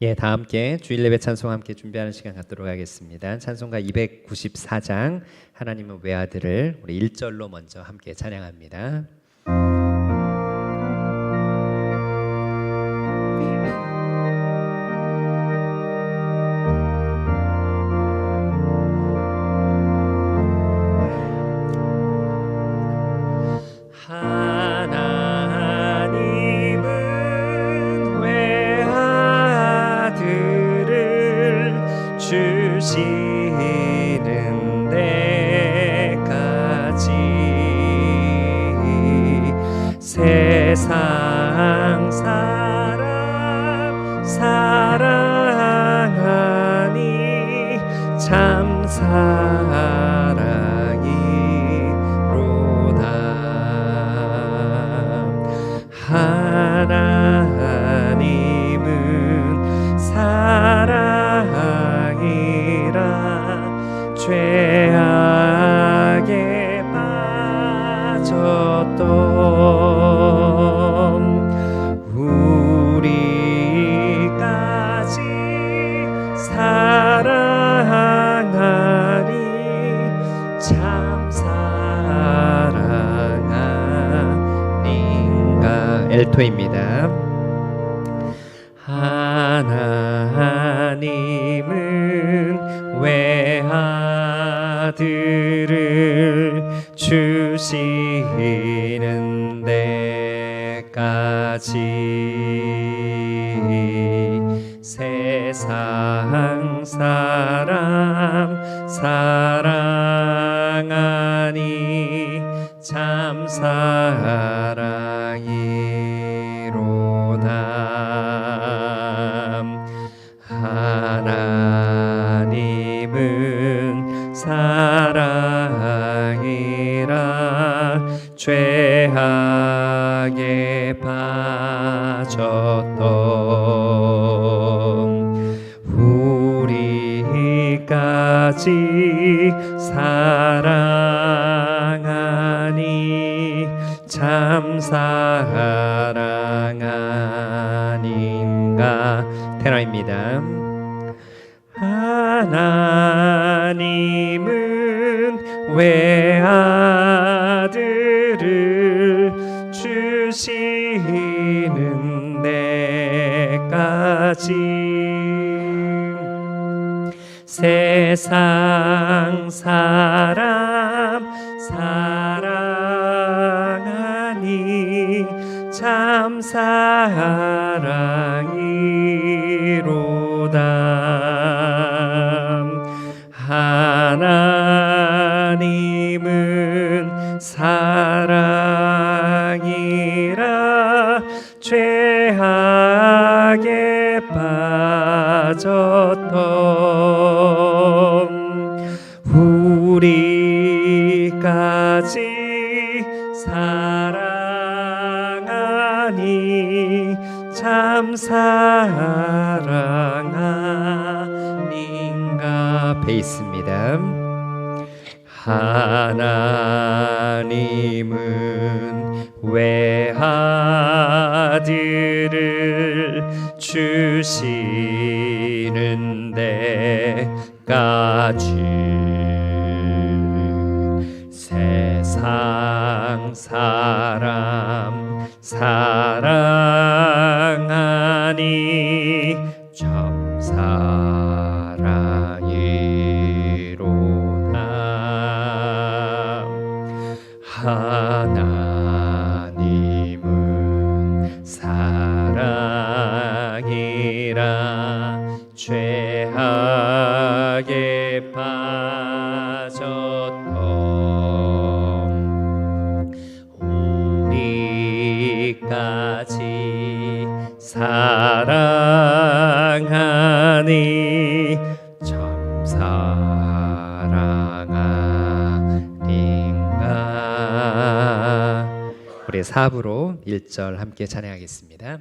예, 다 함께 주일 예배 찬송 함께 준비하는 시간 갖도록 하겠습니다. 찬송가 294장 하나님은 외아들을 우리 1절로 먼저 함께 찬양합니다. 주시는 데까지 세상 사람 사랑하니 참 사랑이로다. 하나님은 죄악에 빠졌던 우리까지 사랑하니 참 사랑하는가. 엘토입니다. 하나님은 외아들을 주시는 데까지 세상 사람 사랑하니 참 사랑이로다. 하나님은 사랑이라 죄악에 빠졌던 우리까지 사랑하니 참 사랑하는가. 테너입니다. 하나님은 외아들을 주시는 데까지 세상 사람 사랑하니 참 사랑이로다. 하나님은 사랑이라 죄악에 빠졌던 우리까지 사랑하니 참 사랑하는가. 베이스입니다. 하나님은 외아들을 주시는 데까지 세상 사람 사랑하니 참 사랑이로다. 하나님은 사랑이라 죄악에 빠졌던 우리까지 사랑하니 참 사랑하는가. 우리 사부로 1절 함께 찬양하겠습니다.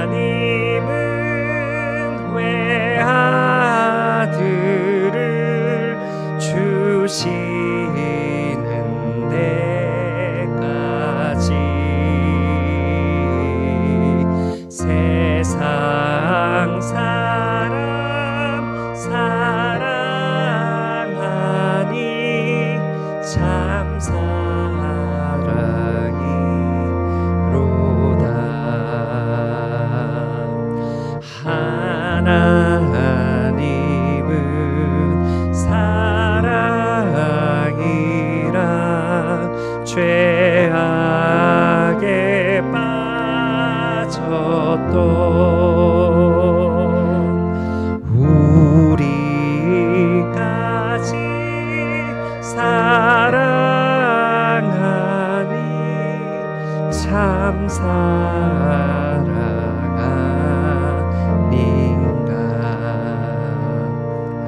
하나님은 외아들을 주 주시는 데까지 세상 사람 사랑하니 참 사랑이로다. 하나님은 사랑이라 죄악에 빠졌던 우리까지 사랑하니 참 사랑아닌가.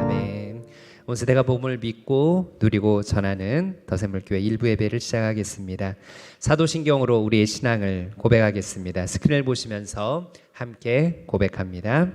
아멘. 온 세대가 복음을 믿고 누리고 전하는 더샘물교회 일부 예배를 시작하겠습니다. 사도신경으로 우리의 신앙을 고백하겠습니다. 스크린을 보시면서 함께 고백합니다.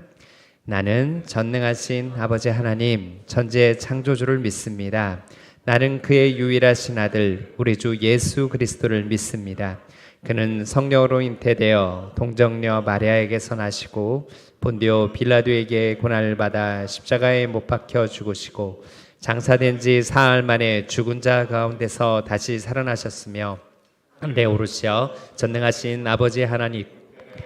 나는 전능하신 아버지 하나님 천지의 창조주를 믿습니다. 나는 그의 유일하신 아들 우리 주 예수 그리스도를 믿습니다. 그는 성령으로 잉태되어 동정녀 마리아에게서 나시고 본디오 빌라도에게 고난을 받아 십자가에 못 박혀 죽으시고 장사된 지 사흘 만에 죽은 자 가운데서 다시 살아나셨으며 하늘에 오르시어 전능하신 아버지 하나님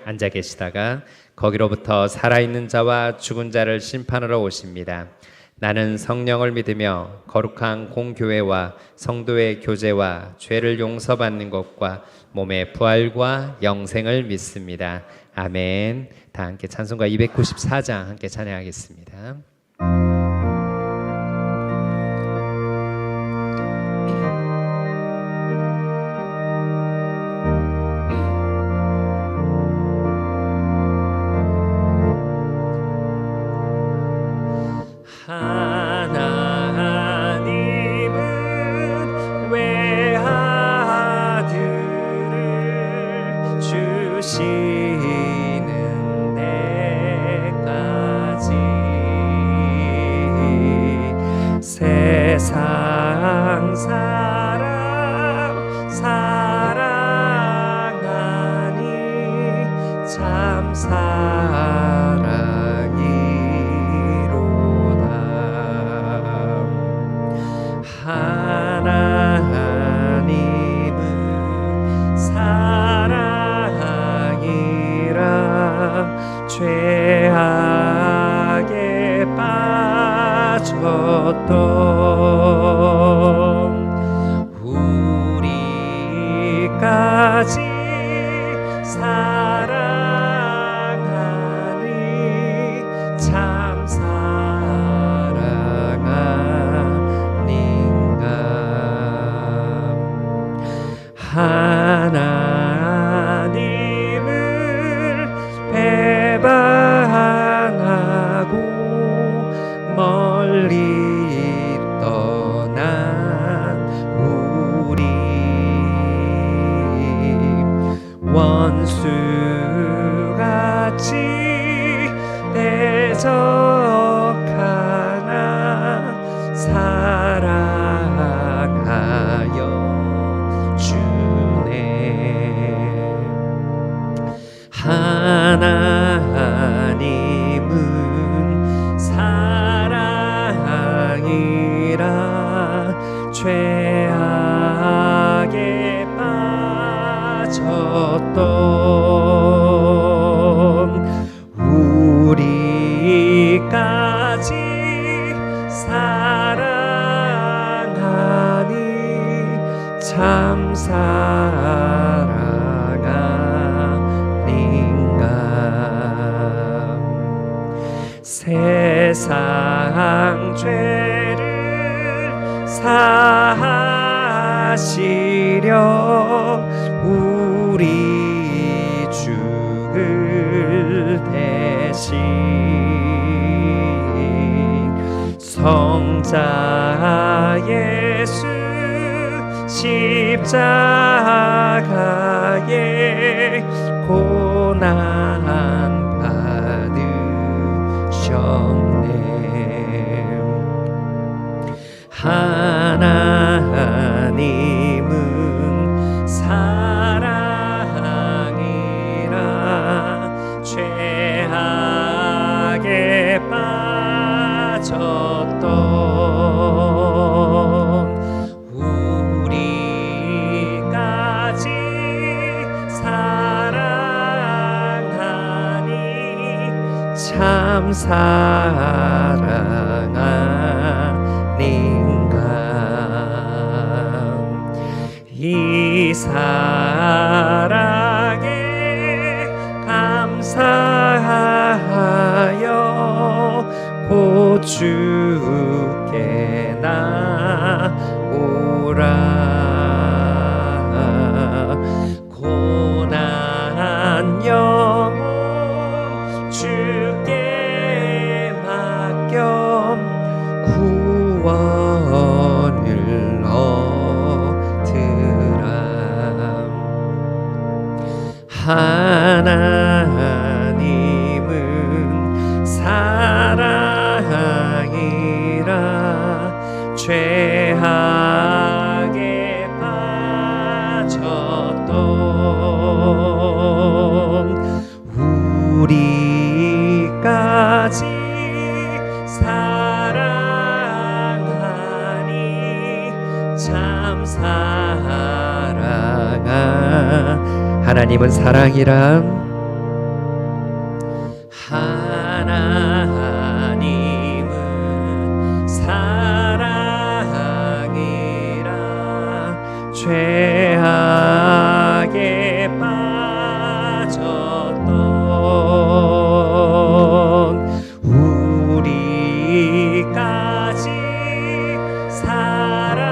앉아 계시다가 거기로부터 살아있는 자와 죽은 자를 심판하러 오십니다. 나는 성령을 믿으며 거룩한 공교회와 성도의 교제와 죄를 용서받는 것과 몸의 부활과 영생을 믿습니다. 아멘. 다 함께 찬송가 294장 함께 찬양하겠습니다. 하나님은 외아들을 주시는 데까지 세상 사람 사랑하니 참 하나님은 사랑이라 죄악에 빠졌던 우리까지 사랑하니 참 하나님을 배반하고 멀리 떠난 우리 원수같이 대적하나 사랑하여 주네. 하나님은 사랑이라 죄악에 빠졌던 우리까지 사랑하니 참 사랑아닌가. 세상 죄를 사하시려 우리 죽을 대신 성자 예수 십자가에 고난 받으셨네. 하나님은 하나님은 사랑이라 죄악에 빠졌던 우리까지 사랑하니 참 사랑하는가. 이 사랑에 감사하여 곧 주께 나오라. 고난 영혼 주께 맡겨 구원을 얻으라. 하나님은 사랑이라 죄악에 빠졌던 우리까지 사랑하니 참 사랑하. 하나님은 사랑이라. 하나님은 사랑이라 죄악에 빠졌던 우리까지 사랑하니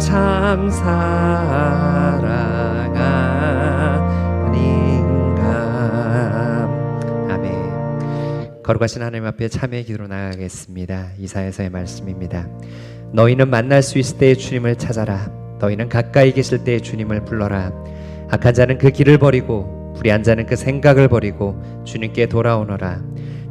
참 사랑하는가. 아멘. 거룩하신 하나님 앞에 참회의 기도로 나아가겠습니다. 이사야서의 말씀입니다. 너희는 만날 수 있을 때에 주님을 찾아라. 너희는 가까이 계실 때에 주님을 불러라. 악한 자는 그 길을 버리고 불의한 자는 그 생각을 버리고 주님께 돌아오너라.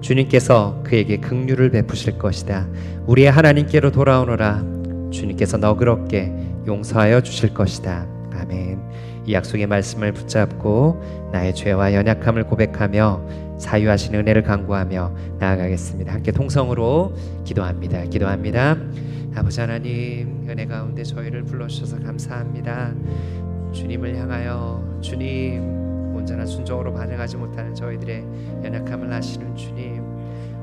주님께서 그에게 긍휼을 베푸실 것이다. 우리의 하나님께로 돌아오너라. 주님께서 너그럽게 용서하여 주실 것이다. 아멘. 이 약속의 말씀을 붙잡고 나의 죄와 연약함을 고백하며 사유하신 은혜를 간구하며 나아가겠습니다. 함께 통성으로 기도합니다. 아버지 하나님, 은혜 가운데 저희를 불러주셔서 감사합니다. 주님을 향하여 주님 온전한 순종으로 반응하지 못하는 저희들의 연약함을 아시는 주님,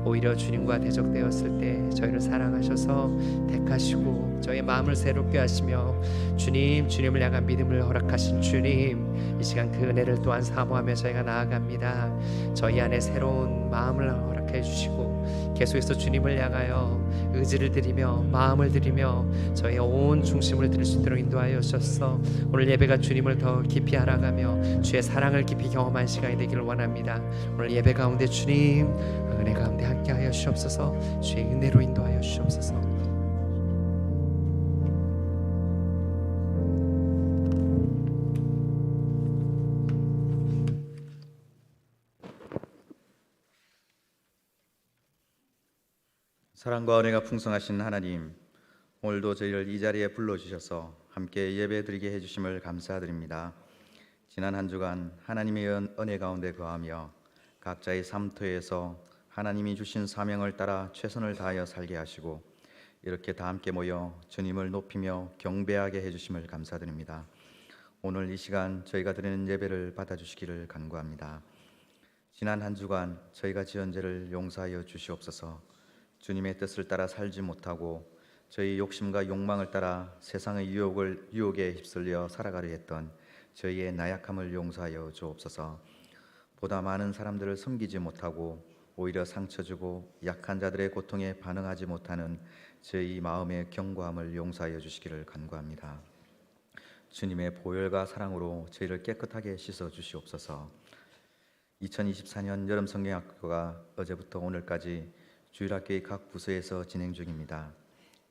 오히려 주님과 대적되었을 때 저희를 사랑하셔서 택하시고 저희의 마음을 새롭게 하시며 주님을 향한 믿음을 허락하신 주님, 이 시간 그 은혜를 또한 사모하며 저희가 나아갑니다. 저희 안에 새로운 마음을 허락해 주시고 계속해서 주님을 향하여 의지를 드리며 마음을 드리며 저희의 온 중심을 드릴 수 있도록 인도하여 주셔서 오늘 예배가 주님을 더 깊이 알아가며 주의 사랑을 깊이 경험한 시간이 되기를 원합니다. 오늘 예배 가운데 주님 은혜 가운데 함께하여 주옵소서. 주의 은혜로 인도하여 주옵소서. 사랑과 은혜가 풍성하신 하나님, 오늘도 저희를 이 자리에 불러주셔서 함께 예배드리게 해주심을 감사드립니다. 지난 한 주간 하나님의 은혜 가운데 거하며 각자의 삶터에서 하나님이 주신 사명을 따라 최선을 다하여 살게 하시고 이렇게 다 함께 모여 주님을 높이며 경배하게 해주심을 감사드립니다. 오늘 이 시간 저희가 드리는 예배를 받아주시기를 간구합니다. 지난 한 주간 저희가 지은 죄를 용서하여 주시옵소서. 주님의 뜻을 따라 살지 못하고 저희 욕심과 욕망을 따라 세상의 유혹에 휩쓸려 살아가려 했던 저희의 나약함을 용서하여 주옵소서. 보다 많은 사람들을 섬기지 못하고 오히려 상처 주고 약한 자들의 고통에 반응하지 못하는 저희 마음의 견고함을 용서하여 주시기를 간구합니다. 주님의 보혈과 사랑으로 저희를 깨끗하게 씻어 주시옵소서. 2024년 여름 성경학교가 어제부터 오늘까지 주일학교의 각 부서에서 진행 중입니다.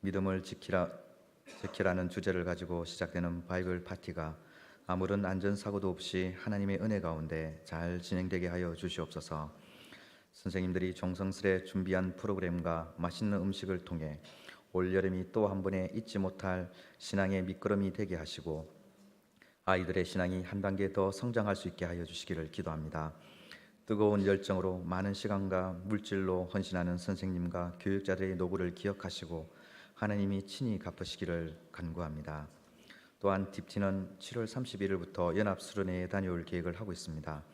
믿음을 지키라는 주제를 가지고 시작되는 바이블 파티가 아무런 안전사고도 없이 하나님의 은혜 가운데 잘 진행되게 하여 주시옵소서. 선생님들이 정성스레 준비한 프로그램과 맛있는 음식을 통해 올 여름이 또 한 번에 잊지 못할 신앙의 밑거름이 되게 하시고 아이들의 신앙이 한 단계 더 성장할 수 있게 하여 주시기를 기도합니다. 뜨거운 열정으로 많은 시간과 물질로 헌신하는 선생님과 교육자들의 노고를 기억하시고 하나님이 친히 갚으시기를 간구합니다. 또한 딥티는 7월 31일부터 연합수련회에 다녀올 계획을 하고 있습니다.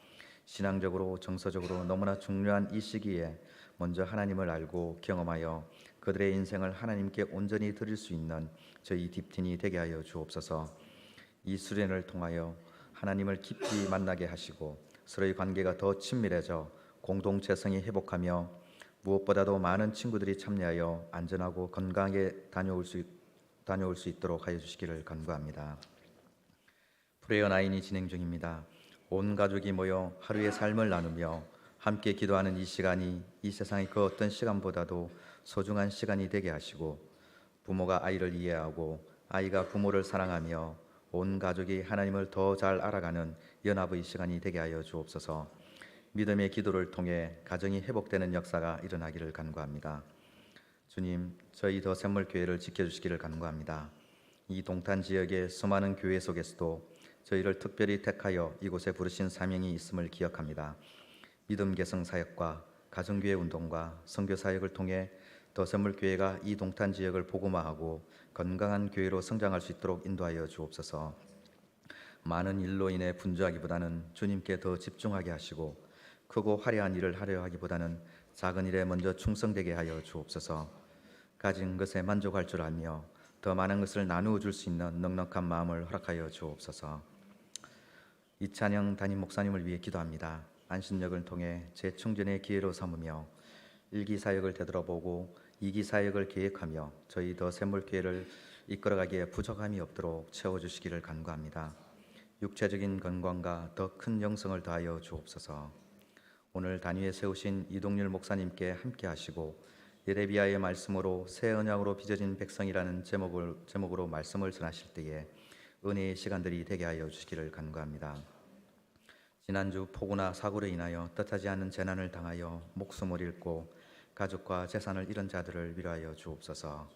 신앙적으로 정서적으로 너무나 중요한 이 시기에 먼저 하나님을 알고 경험하여 그들의 인생을 하나님께 온전히 드릴 수 있는 저희 딥틴이 되게 하여 주옵소서. 이 수련을 통하여 하나님을 깊이 만나게 하시고 서로의 관계가 더 친밀해져 공동체성이 회복하며 무엇보다도 많은 친구들이 참여하여 안전하고 건강하게 다녀올 수 있도록 하여 주시기를 간구합니다. 프레어 9이 진행 중입니다. 온 가족이 모여 하루의 삶을 나누며 함께 기도하는 이 시간이 이 세상의 그 어떤 시간보다도 소중한 시간이 되게 하시고 부모가 아이를 이해하고 아이가 부모를 사랑하며 온 가족이 하나님을 더 잘 알아가는 연합의 시간이 되게 하여 주옵소서. 믿음의 기도를 통해 가정이 회복되는 역사가 일어나기를 간구합니다. 주님, 저희 더 샘물교회를 지켜주시기를 간구합니다. 이 동탄 지역의 수많은 교회 속에서도 저희를 특별히 택하여 이곳에 부르신 사명이 있음을 기억합니다. 믿음 개성 사역과 가정교회 운동과 선교 사역을 통해 더 샘물교회가 이 동탄 지역을 복음화하고 건강한 교회로 성장할 수 있도록 인도하여 주옵소서. 많은 일로 인해 분주하기보다는 주님께 더 집중하게 하시고 크고 화려한 일을 하려 하기보다는 작은 일에 먼저 충성되게 하여 주옵소서. 가진 것에 만족할 줄 알며 더 많은 것을 나누어 줄 수 있는 넉넉한 마음을 허락하여 주옵소서. 이찬영 담임 목사님을 위해 기도합니다. 안신역을 통해 재충전의 기회로 삼으며 1기 사역을 되돌아보고 2기 사역을 계획하며 저희 더 샘물교회를 이끌어가기에 부족함이 없도록 채워주시기를 간구합니다. 육체적인 건강과 더 큰 영성을 더하여 주옵소서. 오늘 단위에 세우신 이동률 목사님께 함께 하시고 예레미야의 말씀으로 새 언약으로 빚어진 백성이라는 제목으로 말씀을 전하실 때에 은혜의 시간들이 되게 하여 주시기를 간구합니다. 지난주 폭우나 사고로 인하여 뜻하지 않은 재난을 당하여 목숨을 잃고 가족과 재산을 잃은 자들을 위로하여 주옵소서.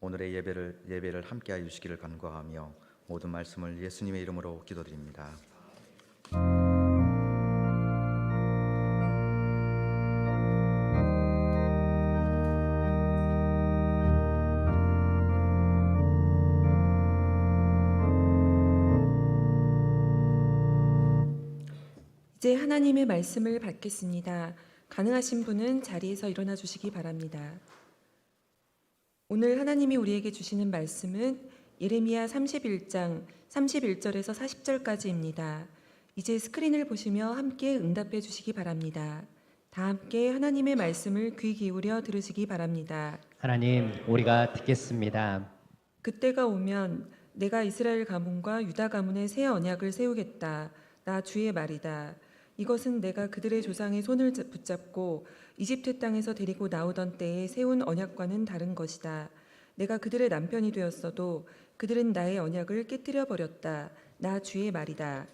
오늘의 예배를 함께하여 주시기를 간구하며 모든 말씀을 예수님의 이름으로 기도드립니다. 이제 하나님의 말씀을 받겠습니다. 가능하신 분은 자리에서 일어나 주시기 바랍니다. 오늘 하나님이 우리에게 주시는 말씀은 예레미야 31장 31절에서 40절까지입니다. 이제 스크린을 보시며 함께 응답해 주시기 바랍니다. 다 함께 하나님의 말씀을 귀 기울여 들으시기 바랍니다. 하나님, 우리가 듣겠습니다. 그때가 오면 내가 이스라엘 가문과 유다 가문의 새 언약을 세우겠다. 나 주의 말이다. 이것은 내가 그들의 조상의 손을 붙잡고 이집트 땅에서 데리고 나오던 때에 세운 언약과는 다른 것이다. 내가 그들의 남편이 되었어도 그들은 나의 언약을 깨뜨려 버렸다. 나 주의 말이다.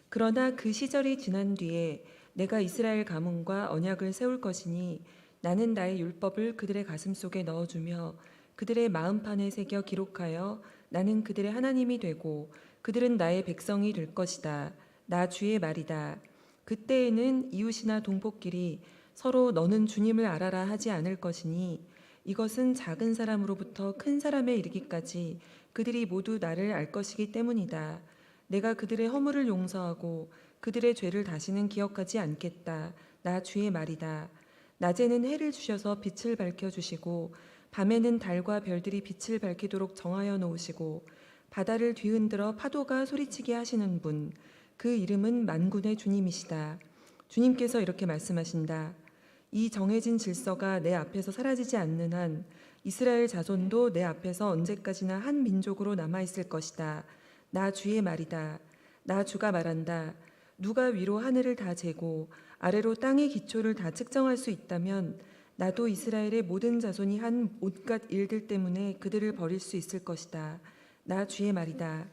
그러나 그 시절이 지난 뒤에 내가 이스라엘 가문과 언약을 세울 것이니 나는 나의 율법을 그들의 가슴 속에 넣어주며 그들의 마음판에 새겨 기록하여 나는 그들의 하나님이 되고 그들은 나의 백성이 될 것이다. 나 주의 말이다. 그때에는 이웃이나 동포끼리 서로 너는 주님을 알아라 하지 않을 것이니 이것은 작은 사람으로부터 큰 사람에 이르기까지 그들이 모두 나를 알 것이기 때문이다. 내가 그들의 허물을 용서하고 그들의 죄를 다시는 기억하지 않겠다. 나 주의 말이다. 낮에는 해를 주셔서 빛을 밝혀주시고 밤에는 달과 별들이 빛을 밝히도록 정하여 놓으시고 바다를 뒤흔들어 파도가 소리치게 하시는 분, 그 이름은 만군의 주님이시다. 주님께서 이렇게 말씀하신다. 이 정해진 질서가 내 앞에서 사라지지 않는 한 이스라엘 자손도 내 앞에서 언제까지나 한 민족으로 남아있을 것이다. 나 주의 말이다. 나 주가 말한다. 누가 위로 하늘을 다 재고 아래로 땅의 기초를 다 측정할 수 있다면 나도 이스라엘의 모든 자손이 한 온갖 일들 때문에 그들을 버릴 수 있을 것이다. 나 주의 말이다.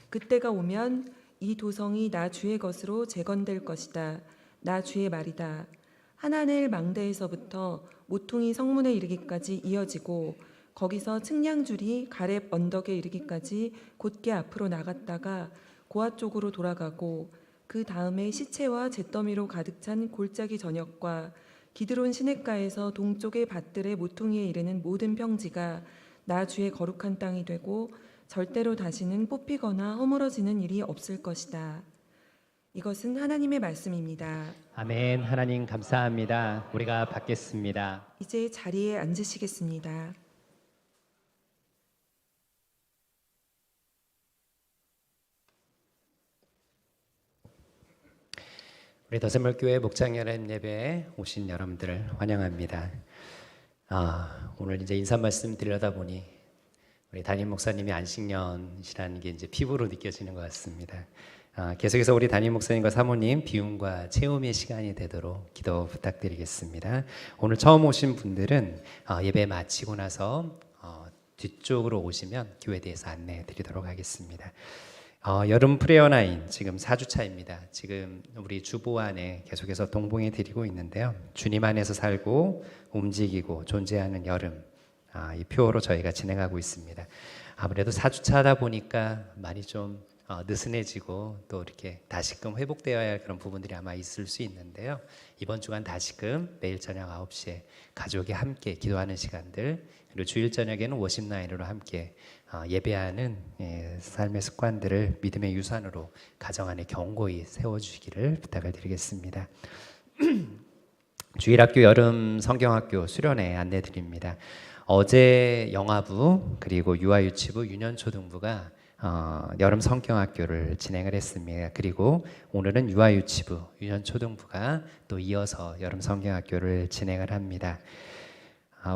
그때가 오면 이 도성이 나 주의 것으로 재건될 것이다. 나 주의 말이다. 하나넬 망대에서부터 모퉁이 성문에 이르기까지 이어지고 거기서 측량줄이 가렙 언덕에 이르기까지 곧게 앞으로 나갔다가 고아 쪽으로 돌아가고 그 다음에 시체와 잿더미로 가득 찬 골짜기 전역과 기드론 시냇가에서 동쪽의 밭들의 모퉁이에 이르는 모든 평지가 나 주의 거룩한 땅이 되고 절대로 다시는 뽑히거나 허물어지는 일이 없을 것이다. 이것은 하나님의 말씀입니다. 아멘. 하나님 감사합니다. 우리가 받겠습니다. 이제 자리에 앉으시겠습니다. 우리 더샘물교회 목장연합 예배에 오신 여러분들을 환영합니다. 오늘 이제 인사 말씀 드리려다 보니 우리 담임 목사님이 안식년이라는 게 이제 피부로 느껴지는 것 같습니다. 계속해서 우리 담임 목사님과 사모님 비움과 체험의 시간이 되도록 기도 부탁드리겠습니다. 오늘 처음 오신 분들은 예배 마치고 나서 뒤쪽으로 오시면 교회에 대해서 안내해 드리도록 하겠습니다. 여름 프레어나인 지금 4주차입니다. 지금 우리 주보 안에 계속해서 동봉해 드리고 있는데요. 주님 안에서 살고 움직이고 존재하는 여름, 이 표어로 저희가 진행하고 있습니다. 아무래도 4주차다 보니까 많이 좀 느슨해지고 또 이렇게 다시금 회복되어야 할 그런 부분들이 아마 있을 수 있는데요. 이번 주간 다시금 매일 저녁 9시에 가족이 함께 기도하는 시간들, 그리고 주일 저녁에는 워십 나인으로 함께 예배하는 삶의 습관들을 믿음의 유산으로 가정 안에 견고히 세워주시기를 부탁을 드리겠습니다. 주일학교 여름 성경학교 수련회 안내드립니다. 어제 영아부 그리고 유아유치부 유년초등부가 여름 성경학교를 진행을 했습니다. 그리고 오늘은 유아유치부 유년초등부가 또 이어서 여름 성경학교를 진행을 합니다.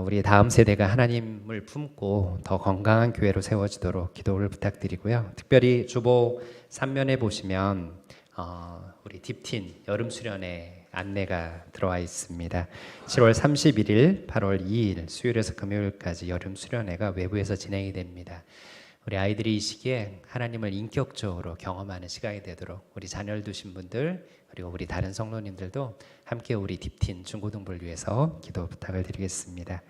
우리 다음 세대가 하나님을 품고 더 건강한 교회로 세워지도록 기도를 부탁드리고요. 특별히 주보 3면에 보시면 우리 딥틴 여름 수련회 안내가 들어와 있습니다. 7월 31일, 8월 2일 수요일에서 금요일까지 여름 수련회가 외부에서 진행이 됩니다. 우리 아이들이 이 시기에 하나님을 인격적으로 경험하는 시간이 되도록 우리 자녀를 두신 분들 그리고 우리 다른 성도님들도 함께 우리 딥틴 중고등부를 위해서 기도 부탁을 드리겠습니다.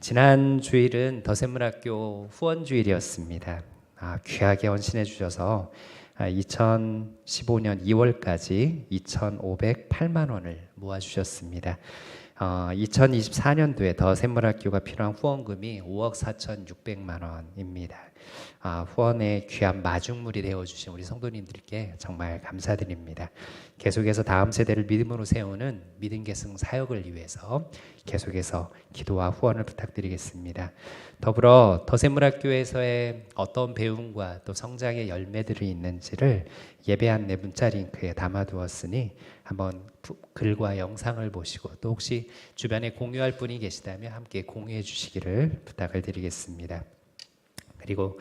지난 주일은 더샘물학교 후원주일이었습니다. 귀하게 헌신해 주셔서 2015년 2월까지 2,508만 원을 모아주셨습니다. 2024년도에 더샘물학교가 필요한 후원금이 5억 4,600만 원입니다. 후원의 귀한 마중물이 되어주신 우리 성도님들께 정말 감사드립니다. 계속해서 다음 세대를 믿음으로 세우는 믿음 계승 사역을 위해서 계속해서 기도와 후원을 부탁드리겠습니다. 더불어 더샘물학교에서의 어떤 배움과 또 성장의 열매들이 있는지를 예배 안내 문자 링크에 담아두었으니 한번 글과 영상을 보시고 또 혹시 주변에 공유할 분이 계시다면 함께 공유해 주시기를 부탁을 드리겠습니다. 그리고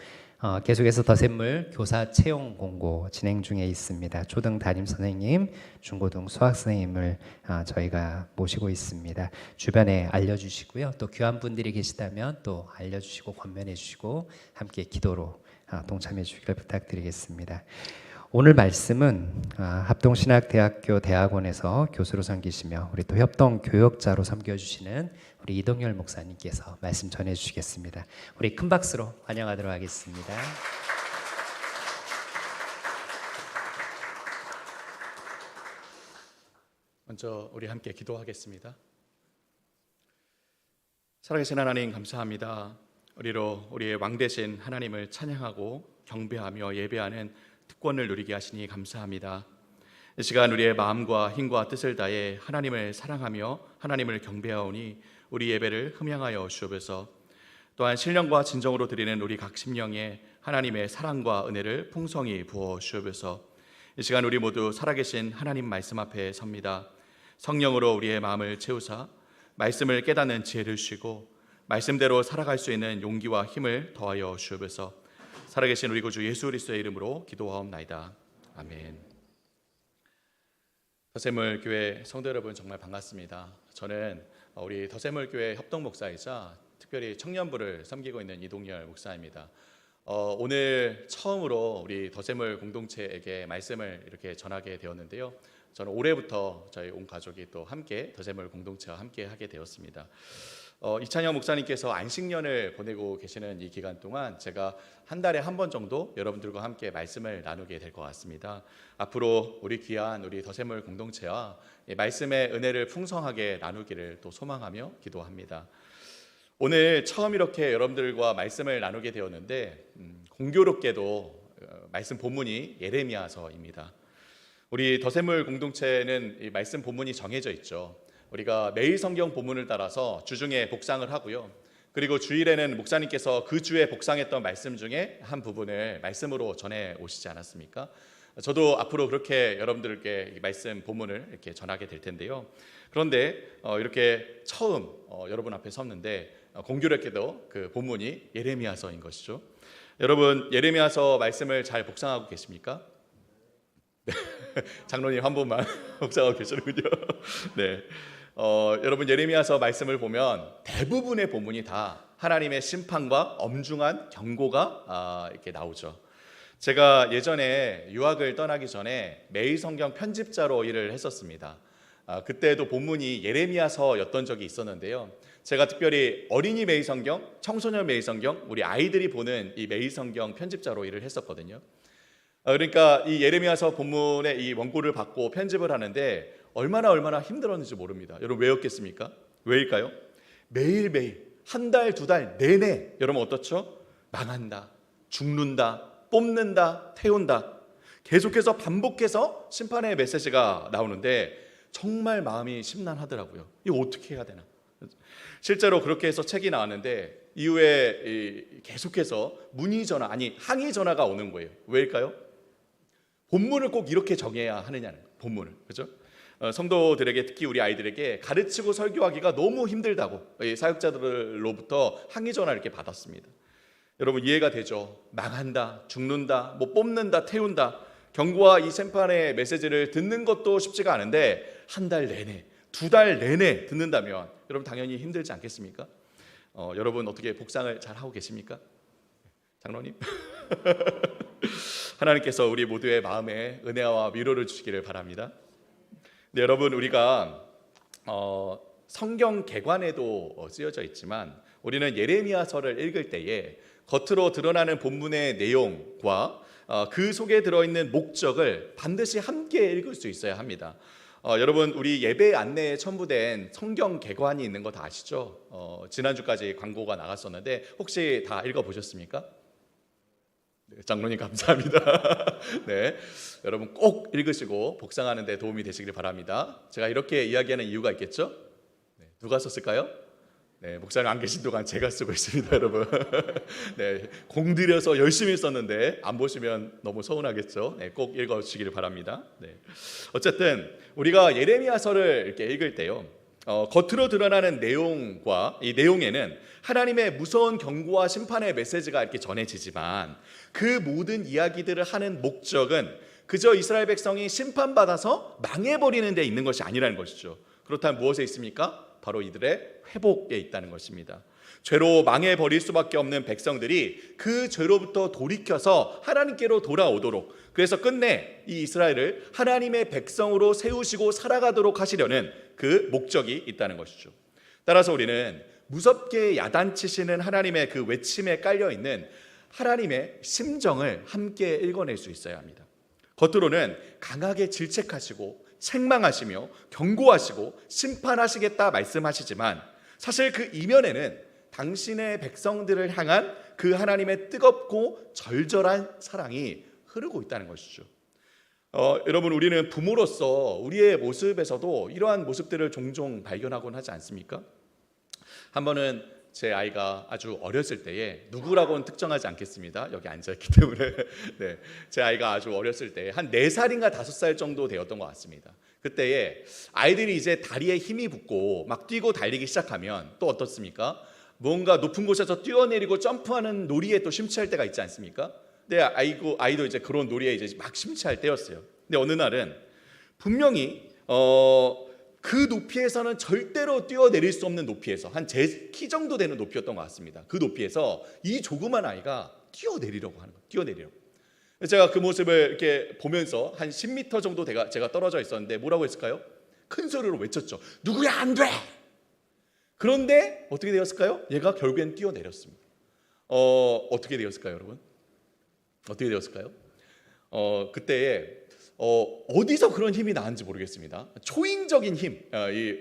계속해서 더샘물 교사 채용 공고 진행 중에 있습니다. 초등 담임 선생님, 중고등 수학 선생님을 저희가 모시고 있습니다. 주변에 알려주시고요. 또 귀한 분들이 계시다면 또 알려주시고 권면해 주시고 함께 기도로 동참해 주시기를 부탁드리겠습니다. 오늘 말씀은 합동신학대학교 대학원에서 교수로 섬기시며 우리 또 협동교역자로 섬겨주시는 우리 이동열 목사님께서 말씀 전해주시겠습니다. 우리 큰 박수로 환영하도록 하겠습니다. 먼저 우리 함께 기도하겠습니다. 살아계신 하나님 감사합니다. 우리의 왕 되신 하나님을 찬양하고 경배하며 예배하는 특권을 누리게 하시니 감사합니다. 이 시간 우리의 마음과 힘과 뜻을 다해 하나님을 사랑하며 하나님을 경배하오니 우리 예배를 흠양하여 주옵소서. 또한 신령과 진정으로 드리는 우리 각 심령에 하나님의 사랑과 은혜를 풍성히 부어 주옵소서. 이 시간 우리 모두 살아계신 하나님 말씀 앞에 섭니다. 성령으로 우리의 마음을 채우사 말씀을 깨닫는 지혜를 주시고 말씀대로 살아갈 수 있는 용기와 힘을 더하여 주옵소서. 살아계신 우리 구주 예수 그리스도의 이름으로 기도하옵나이다. 아멘. 더샘물교회 성도 여러분 정말 반갑습니다. 저는 우리 더샘물교회 협동목사이자 특별히 청년부를 섬기고 있는 이동열 목사입니다. 오늘 처음으로 우리 더샘물 공동체에게 말씀을 이렇게 전하게 되었는데요. 저는 올해부터 저희 온 가족이 또 함께 더샘물 공동체와 함께 하게 되었습니다. 이찬영 목사님께서 안식년을 보내고 계시는 이 기간 동안 제가 한 달에 한 번 정도 여러분들과 함께 말씀을 나누게 될 것 같습니다. 앞으로 우리 귀한 우리 더샘물 공동체와 이 말씀의 은혜를 풍성하게 나누기를 또 소망하며 기도합니다. 오늘 처음 이렇게 여러분들과 말씀을 나누게 되었는데 공교롭게도 말씀 본문이 예레미야서입니다. 우리 더샘물 공동체는 이 말씀 본문이 정해져 있죠. 우리가 매일 성경 본문을 따라서 주중에 복상을 하고요. 그리고 주일에는 목사님께서 그 주에 복상했던 말씀 중에 한 부분을 말씀으로 전해 오시지 않았습니까? 저도 앞으로 그렇게 여러분들께 이 말씀 본문을 이렇게 전하게 될 텐데요. 그런데 이렇게 처음 여러분 앞에 섰는데 공교롭게도 그 본문이 예레미야서인 것이죠. 여러분 예레미야서 말씀을 잘 복상하고 계십니까? 네. 장로님 한 번만 복상하고 계시는군요. 네. 여러분 예레미야서 말씀을 보면 대부분의 본문이 다 하나님의 심판과 엄중한 경고가 이렇게 나오죠. 제가 예전에 유학을 떠나기 전에 매일 성경 편집자로 일을 했었습니다. 그때도 본문이 예레미야서였던 적이 있었는데요. 제가 특별히 어린이 매일 성경, 청소년 매일 성경, 우리 아이들이 보는 이 매일 성경 편집자로 일을 했었거든요. 그러니까 이 예레미야서 본문의 이 원고를 받고 편집을 하는데 얼마나 힘들었는지 모릅니다. 여러분 왜였겠습니까? 왜일까요? 매일매일 한 달, 두 달 내내 여러분 어떻죠? 망한다, 죽는다, 뽑는다, 태운다. 계속해서 반복해서 심판의 메시지가 나오는데 정말 마음이 심란하더라고요. 이거 어떻게 해야 되나? 실제로 그렇게 해서 책이 나왔는데 이후에 계속해서 문의 전화, 아니 항의 전화가 오는 거예요. 왜일까요? 본문을 꼭 이렇게 정해야 하느냐는 거예요. 본문을. 그렇죠? 성도들에게 특히 우리 아이들에게 가르치고 설교하기가 너무 힘들다고 사역자들로부터 항의 전화를 이렇게 받았습니다. 여러분 이해가 되죠? 망한다, 죽는다, 뭐 뽑는다, 태운다. 경고와 이 심판의 메시지를 듣는 것도 쉽지가 않은데 한 달 내내, 두 달 내내 듣는다면 여러분 당연히 힘들지 않겠습니까? 여러분 어떻게 복상을 잘 하고 계십니까? 장로님? 하나님께서 우리 모두의 마음에 은혜와 위로를 주시기를 바랍니다. 네, 여러분 우리가 성경 개관에도 쓰여져 있지만 우리는 예레미야서를 읽을 때에 겉으로 드러나는 본문의 내용과 그 속에 들어있는 목적을 반드시 함께 읽을 수 있어야 합니다. 여러분 우리 예배 안내에 첨부된 성경 개관이 있는 거 다 아시죠? 지난주까지 광고가 나갔었는데 혹시 다 읽어보셨습니까? 네, 장로님 감사합니다. 네, 여러분 꼭 읽으시고 복상하는 데 도움이 되시길 바랍니다. 제가 이렇게 이야기하는 이유가 있겠죠? 네, 누가 썼을까요? 네, 목사님 안 계신 동안 제가 쓰고 있습니다, 여러분. 네, 공들여서 열심히 썼는데 안 보시면 너무 서운하겠죠. 네, 꼭 읽어주시기를 바랍니다. 네, 어쨌든 우리가 예레미야서를 이렇게 읽을 때요, 겉으로 드러나는 내용과 이 내용에는 하나님의 무서운 경고와 심판의 메시지가 이렇게 전해지지만 그 모든 이야기들을 하는 목적은 그저 이스라엘 백성이 심판받아서 망해버리는 데 있는 것이 아니라는 것이죠. 그렇다면 무엇에 있습니까? 바로 이들의 회복에 있다는 것입니다. 죄로 망해버릴 수밖에 없는 백성들이 그 죄로부터 돌이켜서 하나님께로 돌아오도록, 그래서 끝내 이 이스라엘을 하나님의 백성으로 세우시고 살아가도록 하시려는 그 목적이 있다는 것이죠. 따라서 우리는 무섭게 야단치시는 하나님의 그 외침에 깔려있는 하나님의 심정을 함께 읽어낼 수 있어야 합니다. 겉으로는 강하게 질책하시고 책망하시며 경고하시고 심판하시겠다 말씀하시지만 사실 그 이면에는 당신의 백성들을 향한 그 하나님의 뜨겁고 절절한 사랑이 흐르고 있다는 것이죠. 여러분 우리는 부모로서 우리의 모습에서도 이러한 모습들을 종종 발견하곤 하지 않습니까? 한 번은 제 아이가 아주 어렸을 때에, 누구라고는 특정하지 않겠습니다. 여기 앉아있기 때문에 네, 제 아이가 아주 어렸을 때 한 4살인가 5살 정도 되었던 것 같습니다. 그때에 아이들이 이제 다리에 힘이 붙고 막 뛰고 달리기 시작하면 또 어떻습니까? 뭔가 높은 곳에서 뛰어내리고 점프하는 놀이에 또 심취할 때가 있지 않습니까? 근데 아이도 이제 그런 놀이에 이제 막 심취할 때였어요. 근데 어느 날은 분명히 그 높이에서는 절대로 뛰어내릴 수 없는 높이에서 한 제 키 정도 되는 높이였던 것 같습니다. 그 높이에서 이 조그만 아이가 뛰어내리려고 하는 거예요. 뛰어내리려고. 제가 그 모습을 이렇게 보면서 한 10m 정도 제가 떨어져 있었는데 뭐라고 했을까요? 큰 소리로 외쳤죠. 누구야 안 돼! 그런데 어떻게 되었을까요? 얘가 결국엔 뛰어내렸습니다. 어떻게 되었을까요, 여러분? 어떻게 되었을까요? 그때 어디서 그런 힘이 나왔는지 모르겠습니다. 초인적인 힘,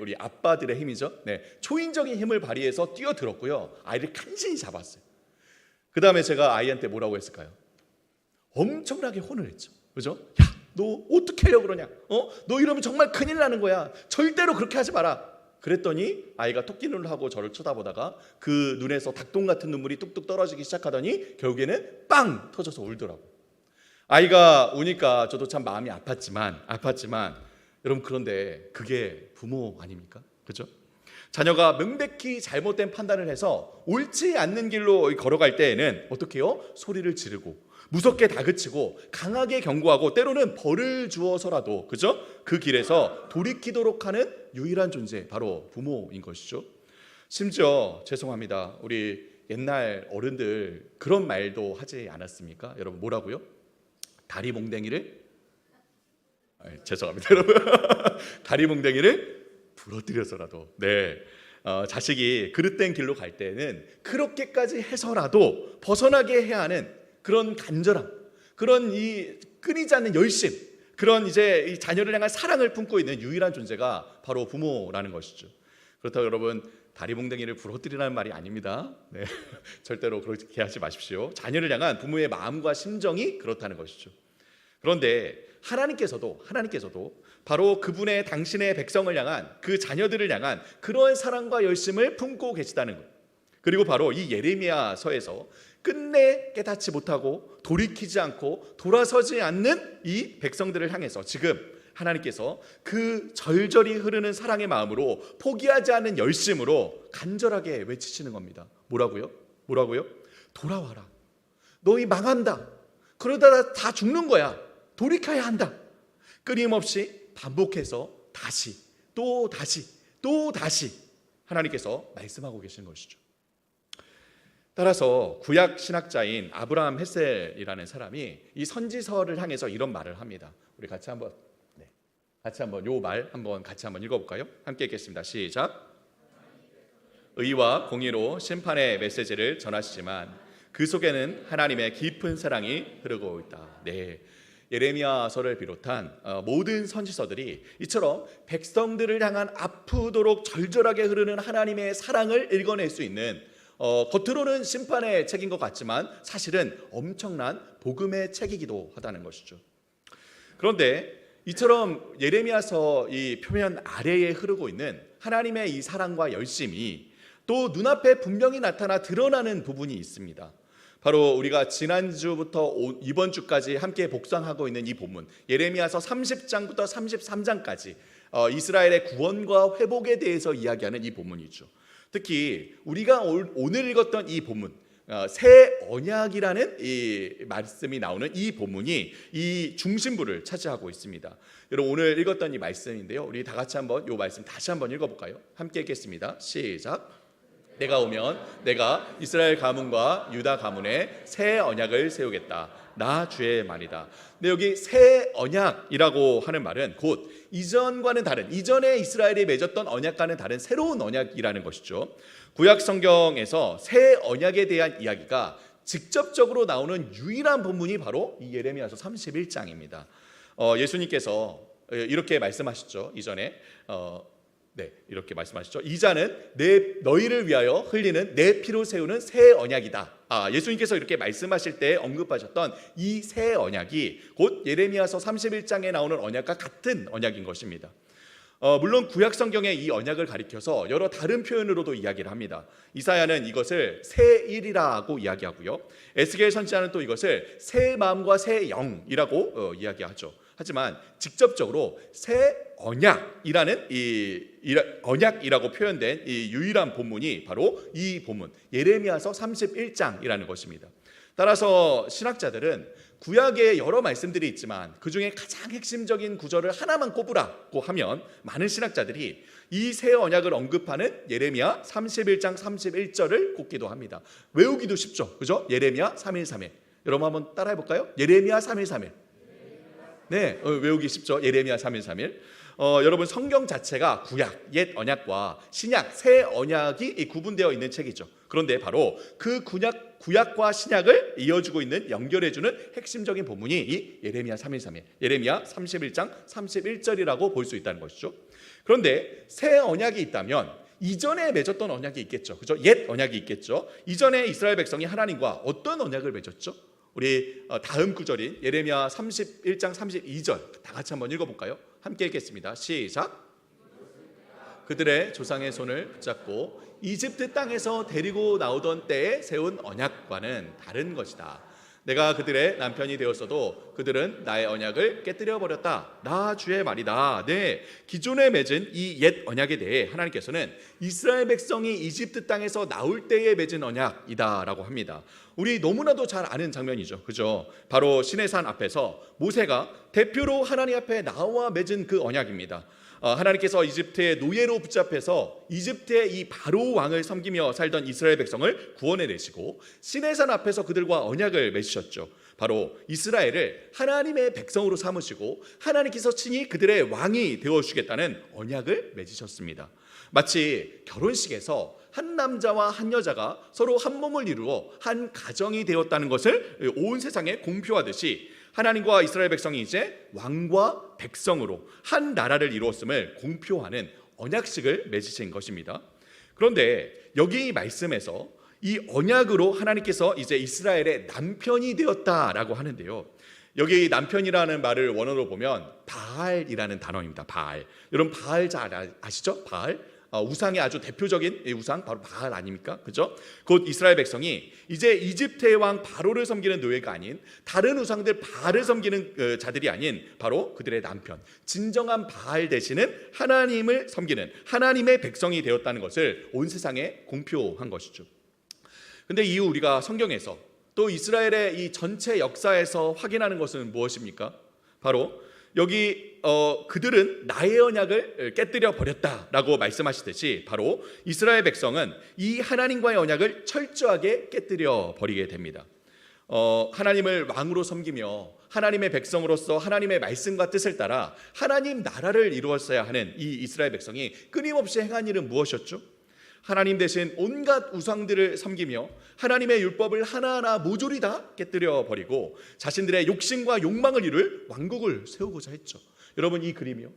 우리 아빠들의 힘이죠. 네, 초인적인 힘을 발휘해서 뛰어들었고요. 아이를 간신히 잡았어요. 그 다음에 제가 아이한테 뭐라고 했을까요? 엄청나게 혼을 했죠. 그죠? 야, 너 어떻게 하려고 그러냐? 너 이러면 정말 큰일 나는 거야. 절대로 그렇게 하지 마라. 그랬더니 아이가 토끼눈을 하고 저를 쳐다보다가 그 눈에서 닭똥 같은 눈물이 뚝뚝 떨어지기 시작하더니 결국에는 빵 터져서 울더라고. 아이가 우니까 저도 참 마음이 아팠지만 여러분, 그런데 그게 부모 아닙니까? 그죠? 자녀가 명백히 잘못된 판단을 해서 옳지 않는 길로 걸어갈 때에는 어떻게 해요? 소리를 지르고 무섭게 다그치고 강하게 경고하고 때로는 벌을 주어서라도, 그죠? 그 길에서 돌이키도록 하는 유일한 존재, 바로 부모인 것이죠. 심지어 죄송합니다, 우리 옛날 어른들 그런 말도 하지 않았습니까? 여러분, 뭐라고요? 다리 몽댕이를 죄송합니다 여러분 다리 몽댕이를 부러뜨려서라도, 네, 자식이 그릇된 길로 갈 때는 그렇게까지 해서라도 벗어나게 해야 하는 그런 간절함, 그런 이 끊이지 않는 열심, 그런 이제 이 자녀를 향한 사랑을 품고 있는 유일한 존재가 바로 부모라는 것이죠. 그렇다고 여러분, 다리 몽댕이를 부러뜨리라는 말이 아닙니다. 네, 절대로 그렇게 하지 마십시오. 자녀를 향한 부모의 마음과 심정이 그렇다는 것이죠. 그런데 하나님께서도 바로 그분의 당신의 백성을 향한, 그 자녀들을 향한 그런 사랑과 열심을 품고 계시다는 것. 그리고 바로 이 예레미야서에서 끝내 깨닫지 못하고 돌이키지 않고 돌아서지 않는 이 백성들을 향해서 지금 하나님께서 그 절절히 흐르는 사랑의 마음으로, 포기하지 않는 열심으로 간절하게 외치시는 겁니다. 뭐라고요? 돌아와라. 너희 망한다. 그러다가 다 죽는 거야. 돌이켜야 한다. 끊임없이 반복해서 다시 또 다시 하나님께서 말씀하고 계시는 것이죠. 따라서 구약 신학자인 아브라함 헷셀이라는 사람이 이 선지서를 향해서 이런 말을 합니다. 우리 같이 한번 요 말 같이 한번 읽어볼까요? 함께 읽겠습니다. 시작. 의와 공의로 심판의 메시지를 전하시지만 그 속에는 하나님의 깊은 사랑이 흐르고 있다. 네, 예레미야서를 비롯한 모든 선지서들이 이처럼 백성들을 향한 아프도록 절절하게 흐르는 하나님의 사랑을 읽어낼 수 있는, 겉으로는 심판의 책인 것 같지만 사실은 엄청난 복음의 책이기도 하다는 것이죠. 그런데 이처럼 예레미야서 이 표면 아래에 흐르고 있는 하나님의 이 사랑과 열심이 또 눈앞에 분명히 나타나 드러나는 부분이 있습니다. 바로 우리가 지난주부터 이번 주까지 함께 복상하고 있는 이 본문, 예레미야서 30장부터 33장까지 이스라엘의 구원과 회복에 대해서 이야기하는 이 본문이죠. 특히 우리가 오늘 읽었던 이 본문, 새 언약이라는 이 말씀이 나오는 이 본문이 이 중심부를 차지하고 있습니다. 여러분, 오늘 읽었던 이 말씀인데요, 우리 다 같이 한번 이 말씀 다시 한번 읽어볼까요? 함께 읽겠습니다. 시작. 내가 오면 내가 이스라엘 가문과 유다 가문에 새 언약을 세우겠다. 나 주의 말이다. 근데 여기 새 언약이라고 하는 말은 곧 이전과는 다른, 이전에 이스라엘이 맺었던 언약과는 다른 새로운 언약이라는 것이죠. 구약 성경에서 새 언약에 대한 이야기가 직접적으로 나오는 유일한 본문이 바로 이 예레미야서 31장입니다. 예수님께서 이렇게 말씀하셨죠. 이전에 이렇게 말씀하시죠. 이 잔은 너희를 위하여 흘리는 내 피로 세우는 새 언약이다. 예수님께서 이렇게 말씀하실 때 언급하셨던 이 새 언약이 곧 예레미야서 31장에 나오는 언약과 같은 언약인 것입니다. 물론 구약 성경에 이 언약을 가리켜서 여러 다른 표현으로도 이야기를 합니다. 이사야는 이것을 새 일이라고 이야기하고요. 에스겔 선지자는 또 이것을 새 마음과 새 영이라고 이야기하죠. 하지만 직접적으로 새 언약이라는 언약이라고 표현된 이 유일한 본문이 바로 이 본문 예레미야서 31장이라는 것입니다. 따라서 신학자들은 구약에 여러 말씀들이 있지만 그 중에 가장 핵심적인 구절을 하나만 꼽으라고 하면 많은 신학자들이 이 새 언약을 언급하는 예레미야 31장 31절을 꼽기도 합니다. 외우기도 쉽죠, 그죠? 예레미야 3.1.3.1. 여러분 한번 따라해 볼까요? 예레미야 3.1.3.1. 네, 외우기 쉽죠. 예레미야 3.1.3.1. 여러분 성경 자체가 구약, 옛 언약과 신약, 새 언약이 구분되어 있는 책이죠. 그런데 바로 그 구약과 신약을 이어주고 있는, 연결해주는 핵심적인 본문이 이 예레미야 3.1, 예레미야 31장 31절이라고 볼 수 있다는 것이죠. 그런데 새 언약이 있다면 이전에 맺었던 언약이 있겠죠. 그죠? 옛 언약이 있겠죠. 이전에 이스라엘 백성이 하나님과 어떤 언약을 맺었죠? 우리 다음 구절인 예레미야 31장 32절 다 같이 한번 읽어볼까요? 함께 읽겠습니다. 시작. 그들의 조상의 손을 붙잡고 이집트 땅에서 데리고 나오던 때에 세운 언약과는 다른 것이다. 내가 그들의 남편이 되었어도 그들은 나의 언약을 깨뜨려 버렸다. 나 주의 말이다. 네, 기존에 맺은 이 옛 언약에 대해 하나님께서는 이스라엘 백성이 이집트 땅에서 나올 때에 맺은 언약이다라고 합니다. 우리 너무나도 잘 아는 장면이죠. 그죠? 바로 시내산 앞에서 모세가 대표로 하나님 앞에 나와 맺은 그 언약입니다. 하나님께서 이집트의 노예로 붙잡혀서 이집트의 이 바로 왕을 섬기며 살던 이스라엘 백성을 구원해 내시고 시내산 앞에서 그들과 언약을 맺으셨죠. 바로 이스라엘을 하나님의 백성으로 삼으시고 하나님께서 친히 그들의 왕이 되어주겠다는 언약을 맺으셨습니다. 마치 결혼식에서 한 남자와 한 여자가 서로 한 몸을 이루어 한 가정이 되었다는 것을 온 세상에 공표하듯이 하나님과 이스라엘 백성이 이제 왕과 백성으로 한 나라를 이루었음을 공표하는 언약식을 맺으신 것입니다. 그런데 여기 말씀에서 이 언약으로 하나님께서 이제 이스라엘의 남편이 되었다라고 하는데요. 여기 남편이라는 말을 원어로 보면 바알이라는 단어입니다. 바알. 여러분 바알 잘 아시죠? 바알. 우상의 아주 대표적인 우상 바로 바알 아닙니까? 그죠? 곧 이스라엘 백성이 이제 이집트의 왕 바로를 섬기는 노예가 아닌 다른 우상들 바알을 섬기는 자들이 아닌 바로 그들의 남편, 진정한 바알 되시는 하나님을 섬기는 하나님의 백성이 되었다는 것을 온 세상에 공표한 것이죠. 근데 이후 우리가 성경에서 또 이스라엘의 이 전체 역사에서 확인하는 것은 무엇입니까? 바로 여기 그들은 나의 언약을 깨뜨려 버렸다라고 말씀하시듯이 바로 이스라엘 백성은 이 하나님과의 언약을 철저하게 깨뜨려 버리게 됩니다. 하나님을 왕으로 섬기며 하나님의 백성으로서 하나님의 말씀과 뜻을 따라 하나님 나라를 이루었어야 하는 이 이스라엘 백성이 끊임없이 행한 일은 무엇이었죠? 하나님 대신 온갖 우상들을 섬기며 하나님의 율법을 하나하나 모조리 다 깨뜨려 버리고 자신들의 욕심과 욕망을 이룰 왕국을 세우고자 했죠. 여러분 이 그림이요.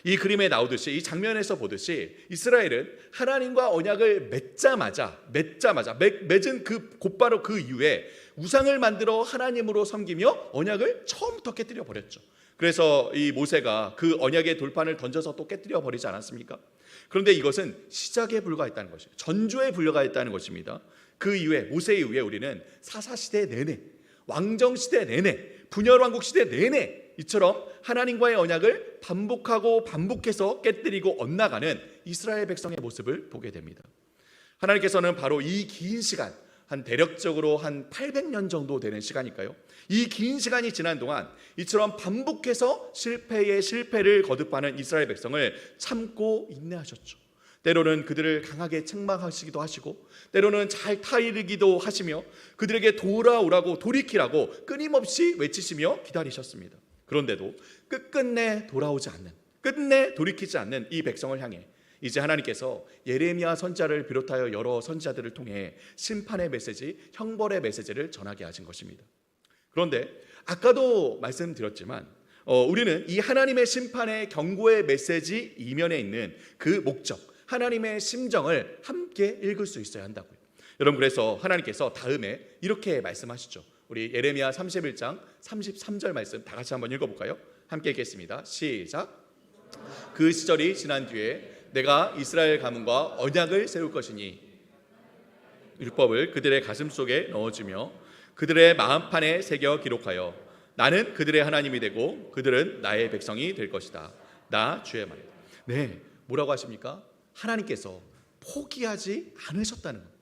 이 그림에 나오듯이 이 장면에서 보듯이 이스라엘은 하나님과 언약을 맺자마자 맺은 곧바로 그 이후에 우상을 만들어 하나님으로 섬기며 언약을 처음부터 깨뜨려 버렸죠. 그래서 이 모세가 그 언약의 돌판을 던져서 또 깨뜨려 버리지 않았습니까? 그런데 이것은 시작에 불과했다는 것이에요. 전조에 불과했다는 것입니다. 그 이후에 모세 이후에 우리는 사사시대 내내, 왕정시대 내내, 분열왕국 시대 내내 이처럼 하나님과의 언약을 반복해서 깨뜨리고 엇나가는 이스라엘 백성의 모습을 보게 됩니다. 하나님께서는 바로 이 긴 시간, 한 대략적으로 한 800년 정도 되는 시간일까요? 이 긴 시간이 지난 동안 이처럼 반복해서 실패에 실패를 거듭하는 이스라엘 백성을 참고 인내하셨죠. 때로는 그들을 강하게 책망하시기도 하시고 때로는 잘 타이르기도 하시며 그들에게 돌아오라고 돌이키라고 끊임없이 외치시며 기다리셨습니다. 그런데도 끝끝내 돌아오지 않는, 끝내 돌이키지 않는 이 백성을 향해 이제 하나님께서 예레미야 선지자를 비롯하여 여러 선지자들을 통해 심판의 메시지, 형벌의 메시지를 전하게 하신 것입니다. 그런데 아까도 말씀드렸지만 우리는 이 하나님의 심판의 경고의 메시지 이면에 있는 그 목적, 하나님의 심정을 함께 읽을 수 있어야 한다고요. 여러분 그래서 하나님께서 다음에 이렇게 말씀하시죠. 우리 예레미야 31장 33절 말씀 다 같이 한번 읽어볼까요? 함께 읽겠습니다. 시작. 그 시절이 지난 뒤에 내가 이스라엘 가문과 언약을 세울 것이니 율법을 그들의 가슴 속에 넣어주며 그들의 마음판에 새겨 기록하여 나는 그들의 하나님이 되고 그들은 나의 백성이 될 것이다. 나 주의 말이다. 네, 뭐라고 하십니까? 하나님께서 포기하지 않으셨다는 것.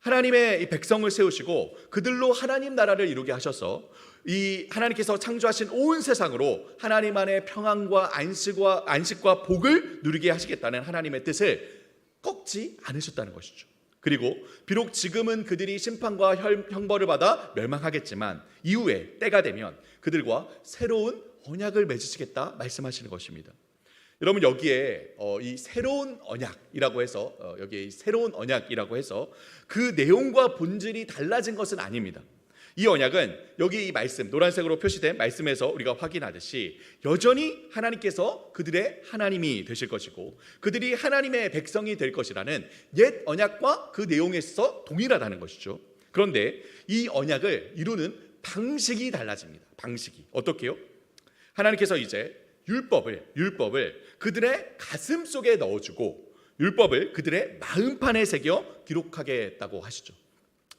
하나님의 이 백성을 세우시고 그들로 하나님 나라를 이루게 하셔서 이 하나님께서 창조하신 온 세상으로 하나님 안의 평안과 안식과 복을 누리게 하시겠다는 하나님의 뜻을 꺾지 않으셨다는 것이죠. 그리고 비록 지금은 그들이 심판과 형벌을 받아 멸망하겠지만 이후에 때가 되면 그들과 새로운 언약을 맺으시겠다 말씀하시는 것입니다. 여러분 여기에 이 새로운 언약이라고 해서 여기에 이 새로운 언약이라고 해서 그 내용과 본질이 달라진 것은 아닙니다. 이 언약은 여기 이 말씀 노란색으로 표시된 말씀에서 우리가 확인하듯이 여전히 하나님께서 그들의 하나님이 되실 것이고 그들이 하나님의 백성이 될 것이라는 옛 언약과 그 내용에서 동일하다는 것이죠. 그런데 이 언약을 이루는 방식이 달라집니다. 방식이 어떻게요? 하나님께서 이제 율법을 그들의 가슴 속에 넣어주고 율법을 그들의 마음판에 새겨 기록하게 했다고 하시죠.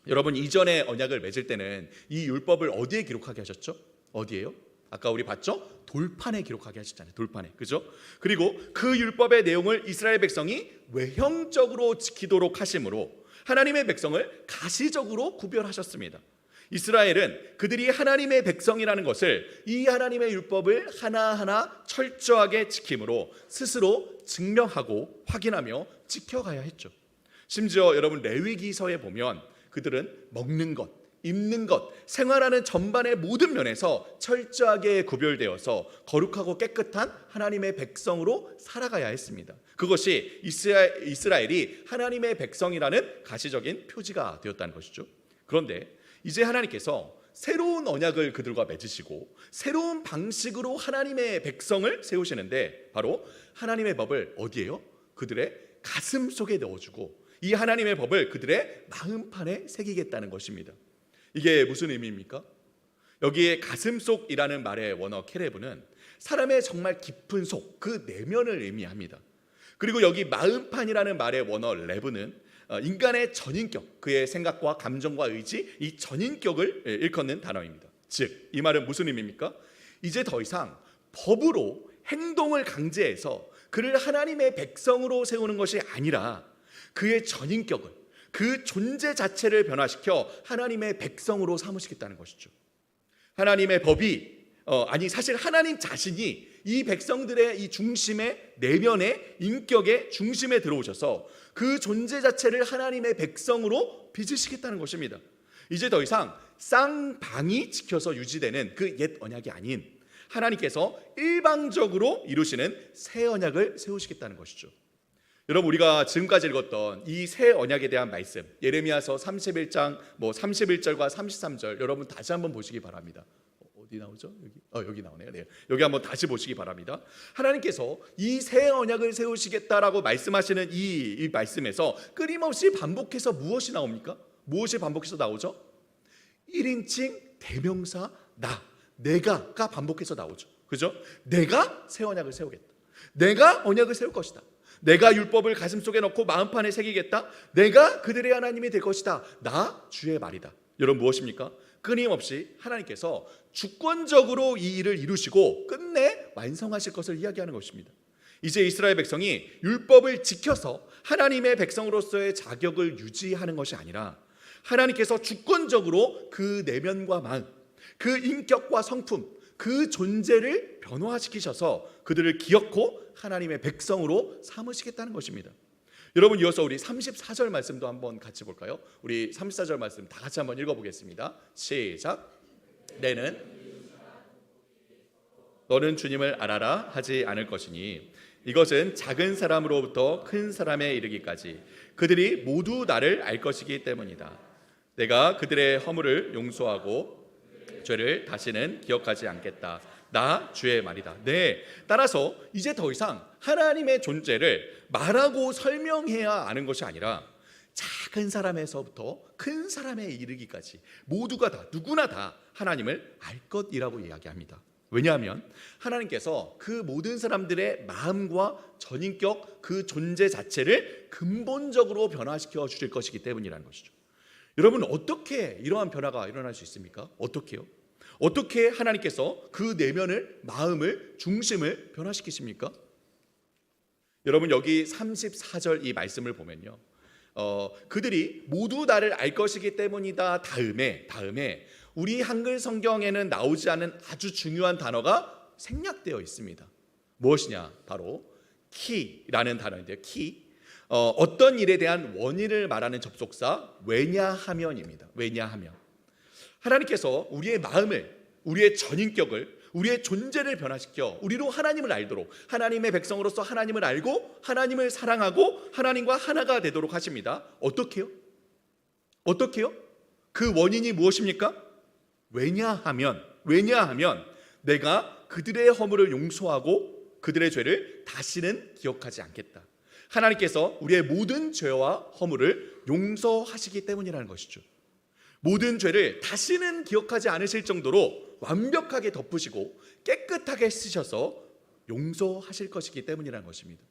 여러분 이전에 언약을 맺을 때는 이 율법을 어디에 기록하게 하셨죠? 어디에요? 아까 우리 봤죠? 돌판에 기록하게 하셨잖아요. 돌판에. 그죠? 그리고 그 율법의 내용을 이스라엘 백성이 외형적으로 지키도록 하심으로 하나님의 백성을 가시적으로 구별하셨습니다. 이스라엘은 그들이 하나님의 백성이라는 것을 이 하나님의 율법을 하나하나 철저하게 지킴으로 스스로 증명하고 확인하며 지켜가야 했죠. 심지어 여러분 레위기서에 보면 그들은 먹는 것, 입는 것, 생활하는 전반의 모든 면에서 철저하게 구별되어서 거룩하고 깨끗한 하나님의 백성으로 살아가야 했습니다. 그것이 이스라엘이 하나님의 백성이라는 가시적인 표지가 되었다는 것이죠. 그런데 이제 하나님께서 새로운 언약을 그들과 맺으시고 새로운 방식으로 하나님의 백성을 세우시는데 바로 하나님의 법을 어디에요? 그들의 가슴 속에 넣어주고 이 하나님의 법을 그들의 마음판에 새기겠다는 것입니다. 이게 무슨 의미입니까? 여기에 가슴 속이라는 말의 원어 케레브는 사람의 정말 깊은 속, 그 내면을 의미합니다. 그리고 여기 마음판이라는 말의 원어 레브는 인간의 전인격, 그의 생각과 감정과 의지, 이 전인격을 일컫는 단어입니다. 즉, 이 말은 무슨 의미입니까? 이제 더 이상 법으로 행동을 강제해서 그를 하나님의 백성으로 세우는 것이 아니라 그의 전인격을, 그 존재 자체를 변화시켜 하나님의 백성으로 삼으시겠다는 것이죠. 하나님의 법이 사실 하나님 자신이 이 백성들의 이 중심의 내면의 인격의 중심에 들어오셔서 그 존재 자체를 하나님의 백성으로 빚으시겠다는 것입니다. 이제 더 이상 쌍방이 지켜서 유지되는 그 옛 언약이 아닌 하나님께서 일방적으로 이루시는 새 언약을 세우시겠다는 것이죠. 여러분 우리가 지금까지 읽었던 이 새 언약에 대한 말씀 예레미야서 31장 31절과 33절 여러분 다시 한번 보시기 바랍니다. 어디 나오죠? 여기 나오네요. 네. 여기 한번 다시 보시기 바랍니다. 하나님께서 이 새 언약을 세우시겠다라고 말씀하시는 이 말씀에서 끊임없이 반복해서 무엇이 나옵니까? 무엇이 반복해서 나오죠? 1인칭 대명사 내가가 반복해서 나오죠. 그죠? 내가 새 언약을 세우겠다. 내가 언약을 세울 것이다. 내가 율법을 가슴속에 넣고 마음판에 새기겠다. 내가 그들의 하나님이 될 것이다. 나 주의 말이다. 여러분 무엇입니까? 끊임없이 하나님께서 주권적으로 이 일을 이루시고 끝내 완성하실 것을 이야기하는 것입니다. 이제 이스라엘 백성이 율법을 지켜서 하나님의 백성으로서의 자격을 유지하는 것이 아니라 하나님께서 주권적으로 그 내면과 마음, 그 인격과 성품, 그 존재를 변화시키셔서 그들을 기어코 하나님의 백성으로 삼으시겠다는 것입니다. 여러분 이어서 우리 34절 말씀도 한번 같이 볼까요? 우리 34절 말씀 다 같이 한번 읽어보겠습니다. 시작. 너는 주님을 알아라 하지 않을 것이니 이것은 작은 사람으로부터 큰 사람에 이르기까지 그들이 모두 나를 알 것이기 때문이다. 내가 그들의 허물을 용서하고 죄를 다시는 기억하지 않겠다. 나 주의 말이다. 네. 따라서 이제 더 이상 하나님의 존재를 말하고 설명해야 아는 것이 아니라 작은 사람에서부터 큰 사람에 이르기까지 모두가 다 누구나 다 하나님을 알 것이라고 이야기합니다. 왜냐하면 하나님께서 그 모든 사람들의 마음과 전인격 그 존재 자체를 근본적으로 변화시켜 주실 것이기 때문이라는 것이죠. 여러분 어떻게 이러한 변화가 일어날 수 있습니까? 어떻게요? 어떻게 하나님께서 그 내면을, 마음을, 중심을 변화시키십니까? 여러분 여기 34절 이 말씀을 보면요, 그들이 모두 나를 알 것이기 때문이다 다음에 우리 한글 성경에는 나오지 않은 아주 중요한 단어가 생략되어 있습니다. 무엇이냐? 바로 키라는 단어인데요. 키. 어떤 일에 대한 원인을 말하는 접속사 왜냐하면입니다. 왜냐하면 하나님께서 우리의 마음을, 우리의 전인격을, 우리의 존재를 변화시켜 우리로 하나님을 알도록, 하나님의 백성으로서 하나님을 알고 하나님을 사랑하고 하나님과 하나가 되도록 하십니다. 어떻게요? 어떻게요? 그 원인이 무엇입니까? 왜냐하면 내가 그들의 허물을 용서하고 그들의 죄를 다시는 기억하지 않겠다. 하나님께서 우리의 모든 죄와 허물을 용서하시기 때문이라는 것이죠. 모든 죄를 다시는 기억하지 않으실 정도로 완벽하게 덮으시고 깨끗하게 쓰셔서 용서하실 것이기 때문이라는 것입니다.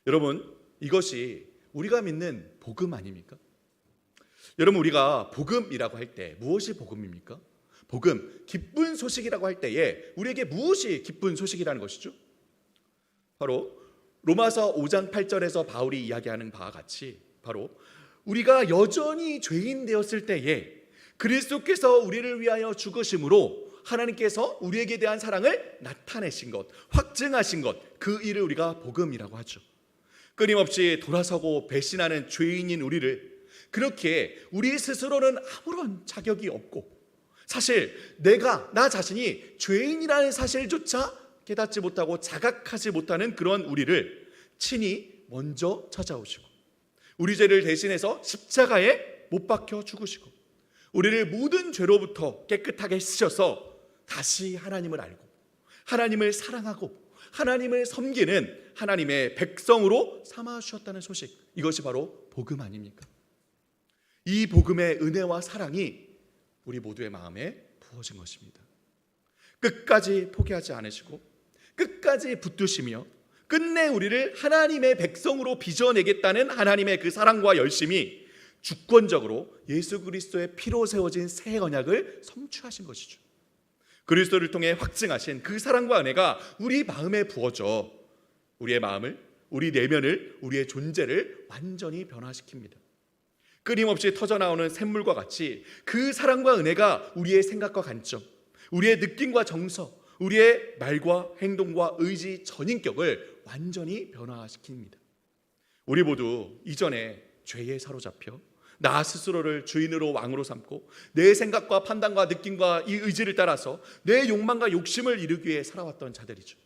여러분, 이것이 우리가 믿는 복음 아닙니까? 여러분, 우리가 복음이라고 할 때 무엇이 복음입니까? 복음, 기쁜 소식이라고 할 때에 우리에게 무엇이 기쁜 소식이라는 것이죠? 바로 로마서 5장 8절에서 바울이 이야기하는 바와 같이 바로 우리가 여전히 죄인 되었을 때에 그리스도께서 우리를 위하여 죽으심으로 하나님께서 우리에게 대한 사랑을 나타내신 것, 확증하신 것, 그 일을 우리가 복음이라고 하죠. 끊임없이 돌아서고 배신하는 죄인인 우리를 그렇게 우리 스스로는 아무런 자격이 없고 사실 나 자신이 죄인이라는 사실조차 깨닫지 못하고 자각하지 못하는 그런 우리를 친히 먼저 찾아오시고 우리 죄를 대신해서 십자가에 못 박혀 죽으시고 우리를 모든 죄로부터 깨끗하게 쓰셔서 다시 하나님을 알고 하나님을 사랑하고 하나님을 섬기는 하나님의 백성으로 삼아 주셨다는 소식, 이것이 바로 복음 아닙니까? 이 복음의 은혜와 사랑이 우리 모두의 마음에 부어진 것입니다. 끝까지 포기하지 않으시고 끝까지 붙드시며 끝내 우리를 하나님의 백성으로 빚어내겠다는 하나님의 그 사랑과 열심이 주권적으로 예수 그리스도의 피로 세워진 새 언약을 성취하신 것이죠. 그리스도를 통해 확증하신 그 사랑과 은혜가 우리 마음에 부어져 우리의 마음을, 우리 내면을, 우리의 존재를 완전히 변화시킵니다. 끊임없이 터져나오는 샘물과 같이 그 사랑과 은혜가 우리의 생각과 관점, 우리의 느낌과 정서, 우리의 말과 행동과 의지, 전인격을 완전히 변화시킵니다. 우리 모두 이전에 죄에 사로잡혀 나 스스로를 주인으로 왕으로 삼고 내 생각과 판단과 느낌과 이 의지를 따라서 내 욕망과 욕심을 이루기 위해 살아왔던 자들이죠.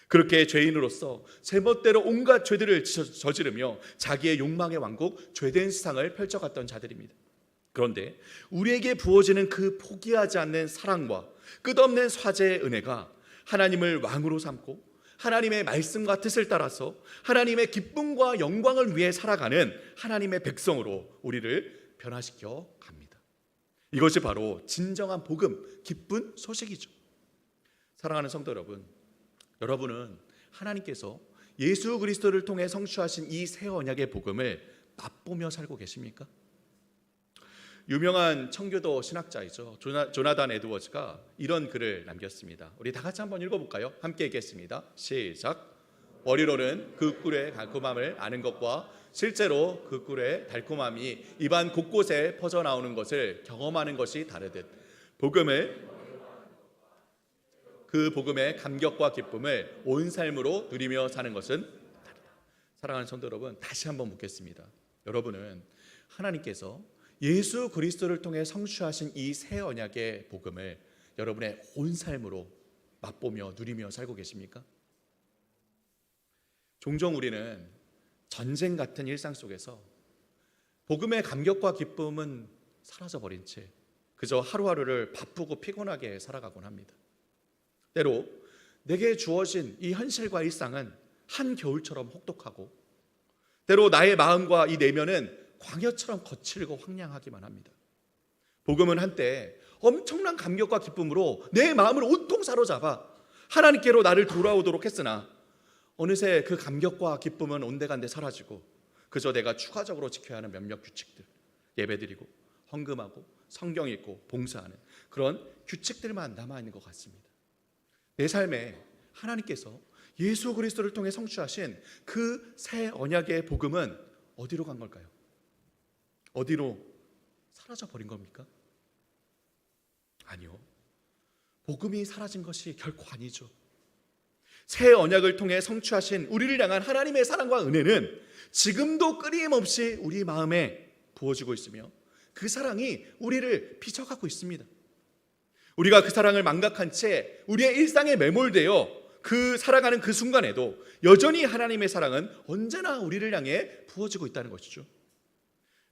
그렇게 죄인으로서 제멋대로 온갖 죄들을 저지르며 자기의 욕망의 왕국, 죄된 세상을 펼쳐갔던 자들입니다. 그런데 우리에게 부어지는 그 포기하지 않는 사랑과 끝없는 화제의 은혜가 하나님을 왕으로 삼고 하나님의 말씀과 뜻을 따라서 하나님의 기쁨과 영광을 위해 살아가는 하나님의 백성으로 우리를 변화시켜 갑니다. 이것이 바로 진정한 복음, 기쁜 소식이죠. 사랑하는 성도 여러분, 여러분은 하나님께서 예수 그리스도를 통해 성취하신 이 새 언약의 복음을 맛보며 살고 계십니까? 유명한 청교도 신학자이죠. 조나단 에드워즈가 이런 글을 남겼습니다. 우리 다 같이 한번 읽어볼까요? 함께 읽겠습니다. 시작. 머리로는 그 꿀의 달콤함을 아는 것과 실제로 그 꿀의 달콤함이 입안 곳곳에 퍼져나오는 것을 경험하는 것이 다르듯 그 복음의 감격과 기쁨을 온 삶으로 누리며 사는 것은 다르다. 사랑하는 성도 여러분, 다시 한번 묻겠습니다. 여러분은 하나님께서 예수 그리스도를 통해 성취하신 이 새 언약의 복음을 여러분의 온 삶으로 맛보며 누리며 살고 계십니까? 종종 우리는 전쟁 같은 일상 속에서 복음의 감격과 기쁨은 사라져버린 채 그저 하루하루를 바쁘고 피곤하게 살아가곤 합니다. 때로 내게 주어진 이 현실과 일상은 한겨울처럼 혹독하고 때로 나의 마음과 이 내면은 광야처럼 거칠고 황량하기만 합니다. 복음은 한때 엄청난 감격과 기쁨으로 내 마음을 온통 사로잡아 하나님께로 나를 돌아오도록 했으나 어느새 그 감격과 기쁨은 온데간데 사라지고 그저 내가 추가적으로 지켜야 하는 몇몇 규칙들, 예배드리고 헌금하고 성경 읽고 봉사하는 그런 규칙들만 남아있는 것 같습니다. 내 삶에 하나님께서 예수 그리스도를 통해 성취하신 그 새 언약의 복음은 어디로 간 걸까요? 어디로 사라져 버린 겁니까? 아니요. 복음이 사라진 것이 결코 아니죠. 새 언약을 통해 성취하신 우리를 향한 하나님의 사랑과 은혜는 지금도 끊임없이 우리 마음에 부어지고 있으며 그 사랑이 우리를 빚어가고 있습니다. 우리가 그 사랑을 망각한 채 우리의 일상에 매몰되어 그 살아가는 그 순간에도 여전히 하나님의 사랑은 언제나 우리를 향해 부어지고 있다는 것이죠.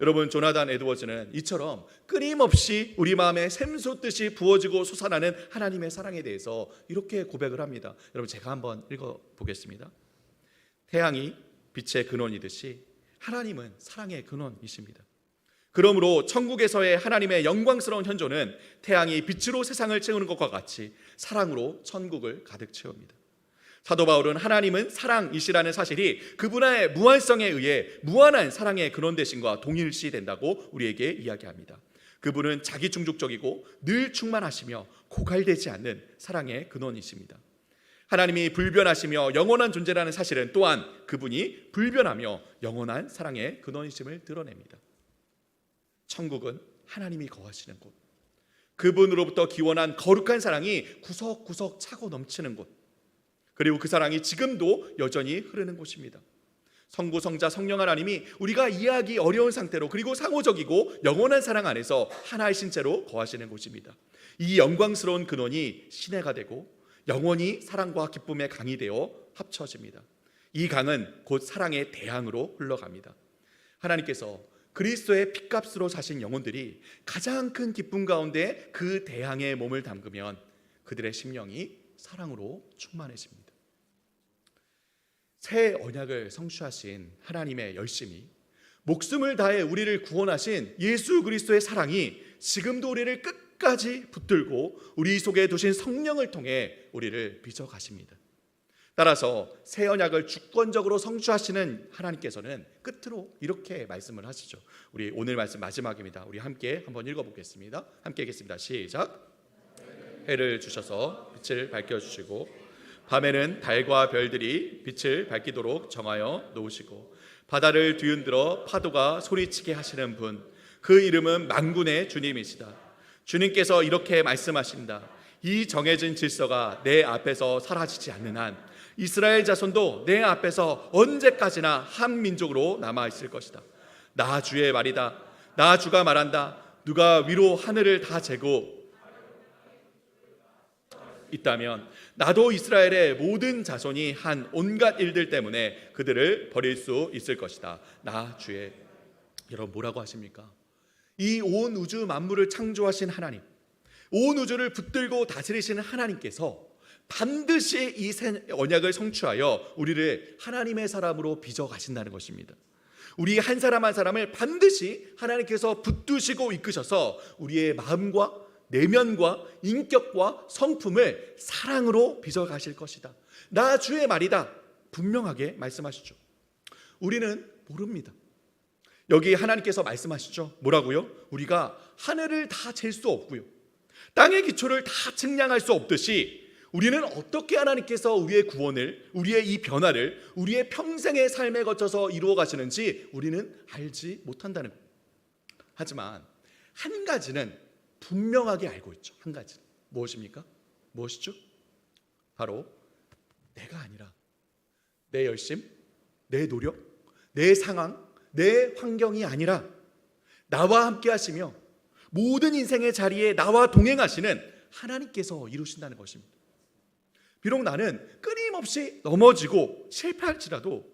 여러분, 조나단 에드워즈는 이처럼 끊임없이 우리 마음에 샘솟듯이 부어지고 솟아나는 하나님의 사랑에 대해서 이렇게 고백을 합니다. 여러분, 제가 한번 읽어보겠습니다. 태양이 빛의 근원이듯이 하나님은 사랑의 근원이십니다. 그러므로 천국에서의 하나님의 영광스러운 현존은 태양이 빛으로 세상을 채우는 것과 같이 사랑으로 천국을 가득 채웁니다. 사도 바울은 하나님은 사랑이시라는 사실이 그분의 무한성에 의해 무한한 사랑의 근원 되심과 동일시된다고 우리에게 이야기합니다. 그분은 자기충족적이고 늘 충만하시며 고갈되지 않는 사랑의 근원이십니다. 하나님이 불변하시며 영원한 존재라는 사실은 또한 그분이 불변하며 영원한 사랑의 근원이심을 드러냅니다. 천국은 하나님이 거하시는 곳, 그분으로부터 기원한 거룩한 사랑이 구석구석 차고 넘치는 곳, 그리고 그 사랑이 지금도 여전히 흐르는 곳입니다. 성부, 성자, 성령 하나님이 우리가 이해하기 어려운 상태로 그리고 상호적이고 영원한 사랑 안에서 하나의 신체로 거하시는 곳입니다. 이 영광스러운 근원이 시내가 되고 영원히 사랑과 기쁨의 강이 되어 합쳐집니다. 이 강은 곧 사랑의 대항으로 흘러갑니다. 하나님께서 그리스도의 핏값으로 사신 영혼들이 가장 큰 기쁨 가운데 그 대항에 몸을 담그면 그들의 심령이 사랑으로 충만해집니다. 새 언약을 성취하신 하나님의 열심이, 목숨을 다해 우리를 구원하신 예수 그리스도의 사랑이 지금도 우리를 끝까지 붙들고 우리 속에 두신 성령을 통해 우리를 빚어가십니다. 따라서 새 언약을 주권적으로 성취하시는 하나님께서는 끝으로 이렇게 말씀을 하시죠. 우리 오늘 말씀 마지막입니다. 우리 함께 한번 읽어보겠습니다. 함께 읽겠습니다. 시작. 해를 주셔서 빛을 밝혀주시고 밤에는 달과 별들이 빛을 밝히도록 정하여 놓으시고 바다를 뒤흔들어 파도가 소리치게 하시는 분, 그 이름은 만군의 주님이시다. 주님께서 이렇게 말씀하신다. 이 정해진 질서가 내 앞에서 사라지지 않는 한 이스라엘 자손도 내 앞에서 언제까지나 한 민족으로 남아있을 것이다. 나 주의 말이다. 나 주가 말한다. 누가 위로 하늘을 다 재고 있다면 나도 이스라엘의 모든 자손이 한 온갖 일들 때문에 그들을 버릴 수 있을 것이다. 나 주의. 여러분, 뭐라고 하십니까? 이 온 우주 만물을 창조하신 하나님, 온 우주를 붙들고 다스리시는 하나님께서 반드시 이 새 언약을 성취하여 우리를 하나님의 사람으로 빚어 가신다는 것입니다. 우리 한 사람 한 사람을 반드시 하나님께서 붙드시고 이끄셔서 우리의 마음과 내면과 인격과 성품을 사랑으로 빚어 가실 것이다. 나 주의 말이다. 분명하게 말씀하시죠. 우리는 모릅니다. 여기 하나님께서 말씀하시죠. 뭐라고요? 우리가 하늘을 다 잴 수 없고요, 땅의 기초를 다 측량할 수 없듯이 우리는 어떻게 하나님께서 우리의 구원을, 우리의 이 변화를 우리의 평생의 삶에 거쳐서 이루어 가시는지 우리는 알지 못한다는 거예요. 하지만 한 가지는 분명하게 알고 있죠. 한 가지는 무엇입니까? 무엇이죠? 바로 내가 아니라 내 열심, 내 노력, 내 상황, 내 환경이 아니라 나와 함께 하시며 모든 인생의 자리에 나와 동행하시는 하나님께서 이루신다는 것입니다. 비록 나는 끊임없이 넘어지고 실패할지라도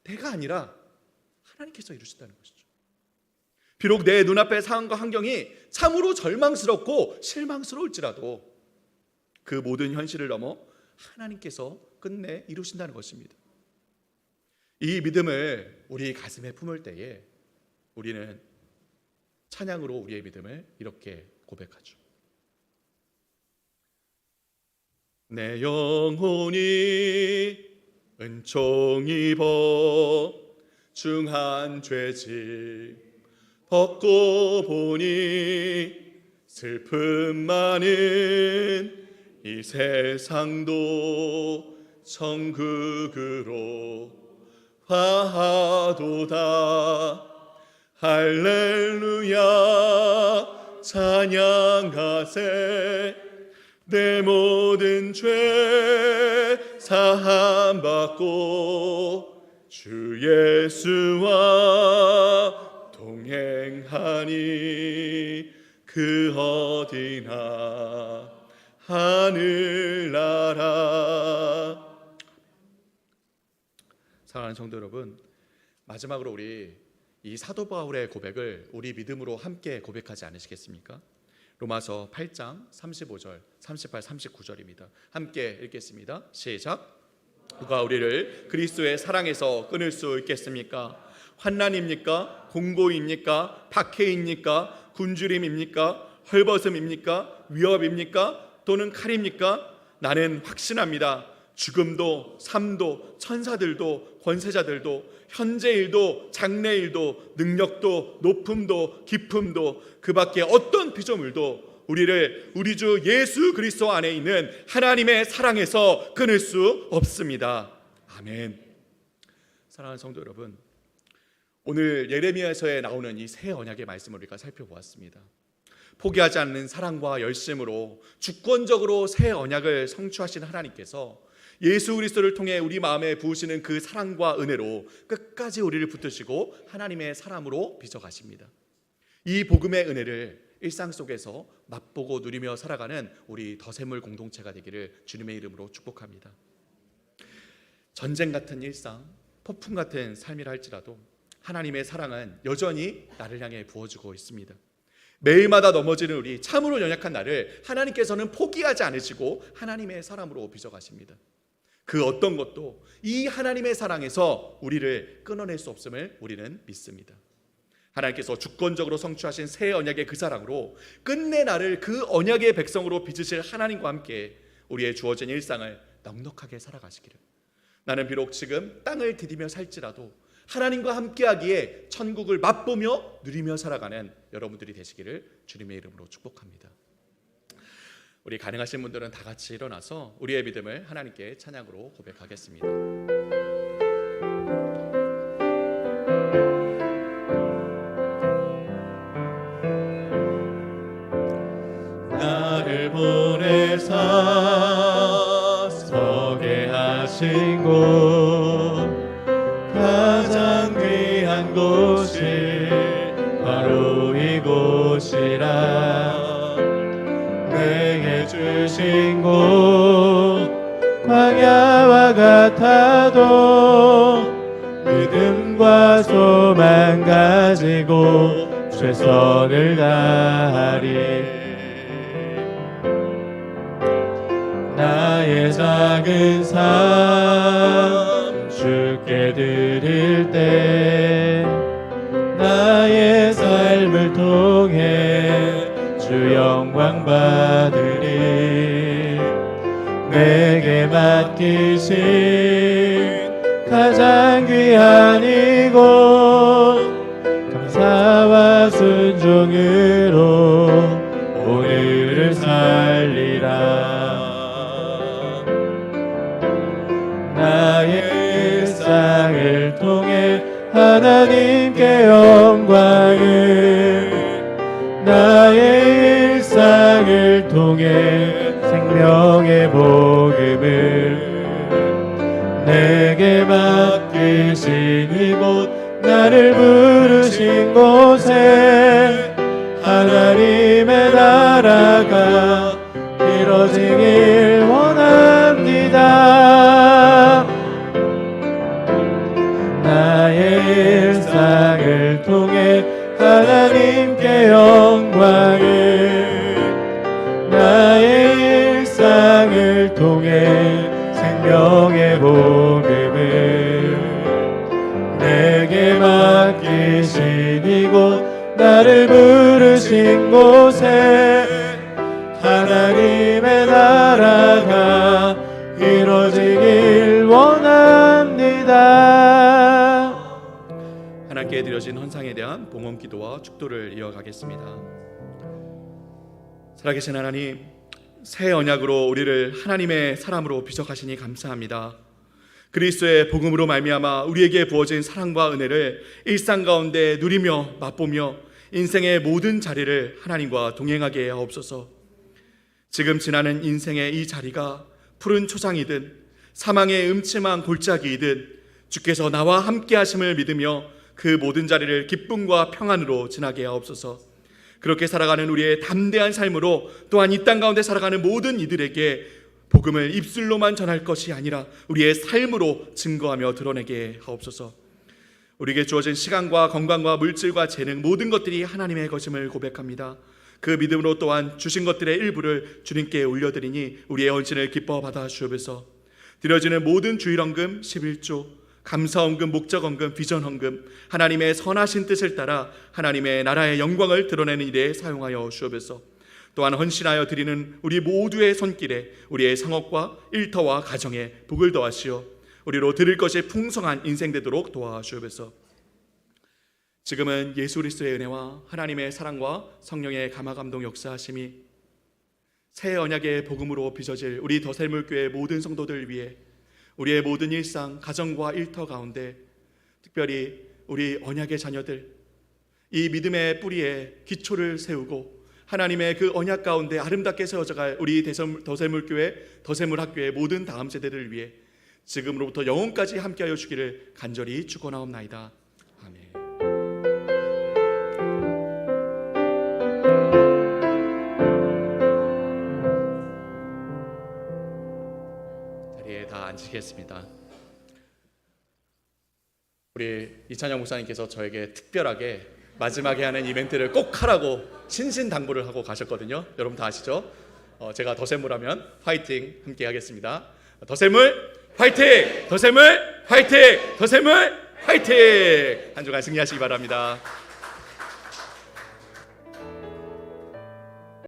내가 아니라 하나님께서 이루신다는 것이죠. 비록 내 눈앞의 상황과 환경이 참으로 절망스럽고 실망스러울지라도 그 모든 현실을 넘어 하나님께서 끝내 이루신다는 것입니다. 이 믿음을 우리 가슴에 품을 때에 우리는 찬양으로 우리의 믿음을 이렇게 고백하죠. 내 영혼이 은총 입어 중한 죄질 벗고 보니 슬픔 많은 이 세상도 천국으로 화하도다. 할렐루야 찬양하세. 내 모든 죄 사함 받고 주 예수와 동행하니 그 어디나 하늘나라. 사랑하는 성도 여러분, 마지막으로 우리 이 사도 바울의 고백을 우리 믿음으로 함께 고백하지 않으시겠습니까? 로마서 8장 35절, 38, 39절입니다. 함께 읽겠습니다. 시작. 누가 우리를 그리스도의 사랑에서 끊을 수 있겠습니까? 환난입니까? 공고입니까? 박해입니까? 굶주림입니까? 헐벗음입니까? 위협입니까? 또는 칼입니까? 나는 확신합니다. 죽음도 삶도 천사들도 권세자들도 현재일도 장래일도 능력도 높음도 깊음도 그 밖에 어떤 피조물도 우리를 우리 주 예수 그리스도 안에 있는 하나님의 사랑에서 끊을 수 없습니다. 아멘. 사랑하는 성도 여러분, 오늘 예레미야서에 나오는 이 새 언약의 말씀을 우리가 살펴보았습니다. 포기하지 않는 사랑과 열심으로 주권적으로 새 언약을 성취하신 하나님께서 예수 그리스도를 통해 우리 마음에 부으시는 그 사랑과 은혜로 끝까지 우리를 붙드시고 하나님의 사람으로 빚어가십니다. 이 복음의 은혜를 일상 속에서 맛보고 누리며 살아가는 우리 더샘물 공동체가 되기를 주님의 이름으로 축복합니다. 전쟁 같은 일상, 폭풍 같은 삶이라 할지라도 하나님의 사랑은 여전히 나를 향해 부어주고 있습니다. 매일마다 넘어지는 우리 참으로 연약한 나를 하나님께서는 포기하지 않으시고 하나님의 사람으로 빚어가십니다. 그 어떤 것도 이 하나님의 사랑에서 우리를 끊어낼 수 없음을 우리는 믿습니다. 하나님께서 주권적으로 성취하신 새 언약의 그 사랑으로 끝내 나를 그 언약의 백성으로 빚으실 하나님과 함께 우리의 주어진 일상을 넉넉하게 살아가시기를. 나는 비록 지금 땅을 디디며 살지라도 하나님과 함께하기에 천국을 맛보며 누리며 살아가는 여러분들이 되시기를 주님의 이름으로 축복합니다. 우리 가능하신 분들은 다 같이 일어나서 우리의 믿음을 하나님께 찬양으로 고백하겠습니다. 나를 보내사 서게 하신 곳, 가장 귀한 곳이 바로 이곳이라. 내게 주신 곳 광야와 같아도 믿음과 소망 가지고 최선을 다하리. 나의 작은 삶 주께 드릴 때 나의 삶을 통해 주 영광 받으리. 내게 맡기신 가장 귀한 이곳 감사와 순종으로 오늘을 살리라. 나의 일상을 통해 하나님께 영광을, 나의 일상을 통해 생명의 복음을, 내게 맡기신 이곳 나를 부르신 곳에 하나님의 나라가 이뤄지길 원합니다. 나의 일상을 통해 하나님께 영광을, 나의 일상을 통해 생명의 복음을, 내게 맡기신 이곳 나를 부르신 곳에 하나님의 나라가 이루어지길 원합니다. 하나님께 드려진 헌상에 대한 봉헌 기도와 축도를 이어가겠습니다. 살아계신 하나님, 새 언약으로 우리를 하나님의 사람으로 빚어가시니 감사합니다. 그리스도의 복음으로 말미암아 우리에게 부어진 사랑과 은혜를 일상 가운데 누리며 맛보며 인생의 모든 자리를 하나님과 동행하게 하옵소서. 지금 지나는 인생의 이 자리가 푸른 초장이든 사망의 음침한 골짜기이든 주께서 나와 함께 하심을 믿으며 그 모든 자리를 기쁨과 평안으로 지나게 하옵소서. 그렇게 살아가는 우리의 담대한 삶으로 또한 이 땅 가운데 살아가는 모든 이들에게 복음을 입술로만 전할 것이 아니라 우리의 삶으로 증거하며 드러내게 하옵소서. 우리에게 주어진 시간과 건강과 물질과 재능 모든 것들이 하나님의 것임을 고백합니다. 그 믿음으로 또한 주신 것들의 일부를 주님께 올려드리니 우리의 헌신을 기뻐 받아 주옵소서. 드려지는 모든 주일헌금 11조, 감사헌금, 목적헌금, 비전헌금 하나님의 선하신 뜻을 따라 하나님의 나라의 영광을 드러내는 일에 사용하여 주옵소서. 또한 헌신하여 드리는 우리 모두의 손길에 우리의 상업과 일터와 가정에 복을 더하시어 우리로 드릴 것이 풍성한 인생 되도록 도와주옵소서. 지금은 예수 그리스도의 은혜와 하나님의 사랑과 성령의 감화감동 역사하심이 새 언약의 복음으로 빚어질 우리 더셀물교회 모든 성도들 위해 우리의 모든 일상, 가정과 일터 가운데 특별히 우리 언약의 자녀들 이 믿음의 뿌리에 기초를 세우고 하나님의 그 언약 가운데 아름답게 세워져갈 우리 더셀물교회, 더셀물학교의 모든 다음 세대들을 위해 지금으로부터 영원까지 함께하여 주기를 간절히 축원하옵나이다. 아멘. 자리에 다 앉으시겠습니다. 우리 이찬영 목사님께서 저에게 특별하게 마지막에 하는 이벤트를 꼭 하라고 신신당부를 하고 가셨거든요. 여러분 다 아시죠? 제가 더셀물하면 화이팅 함께 하겠습니다. 더셀물 화이팅! 더셀물 화이팅! 더셀물 화이팅! 한 주간 승리하시기 바랍니다.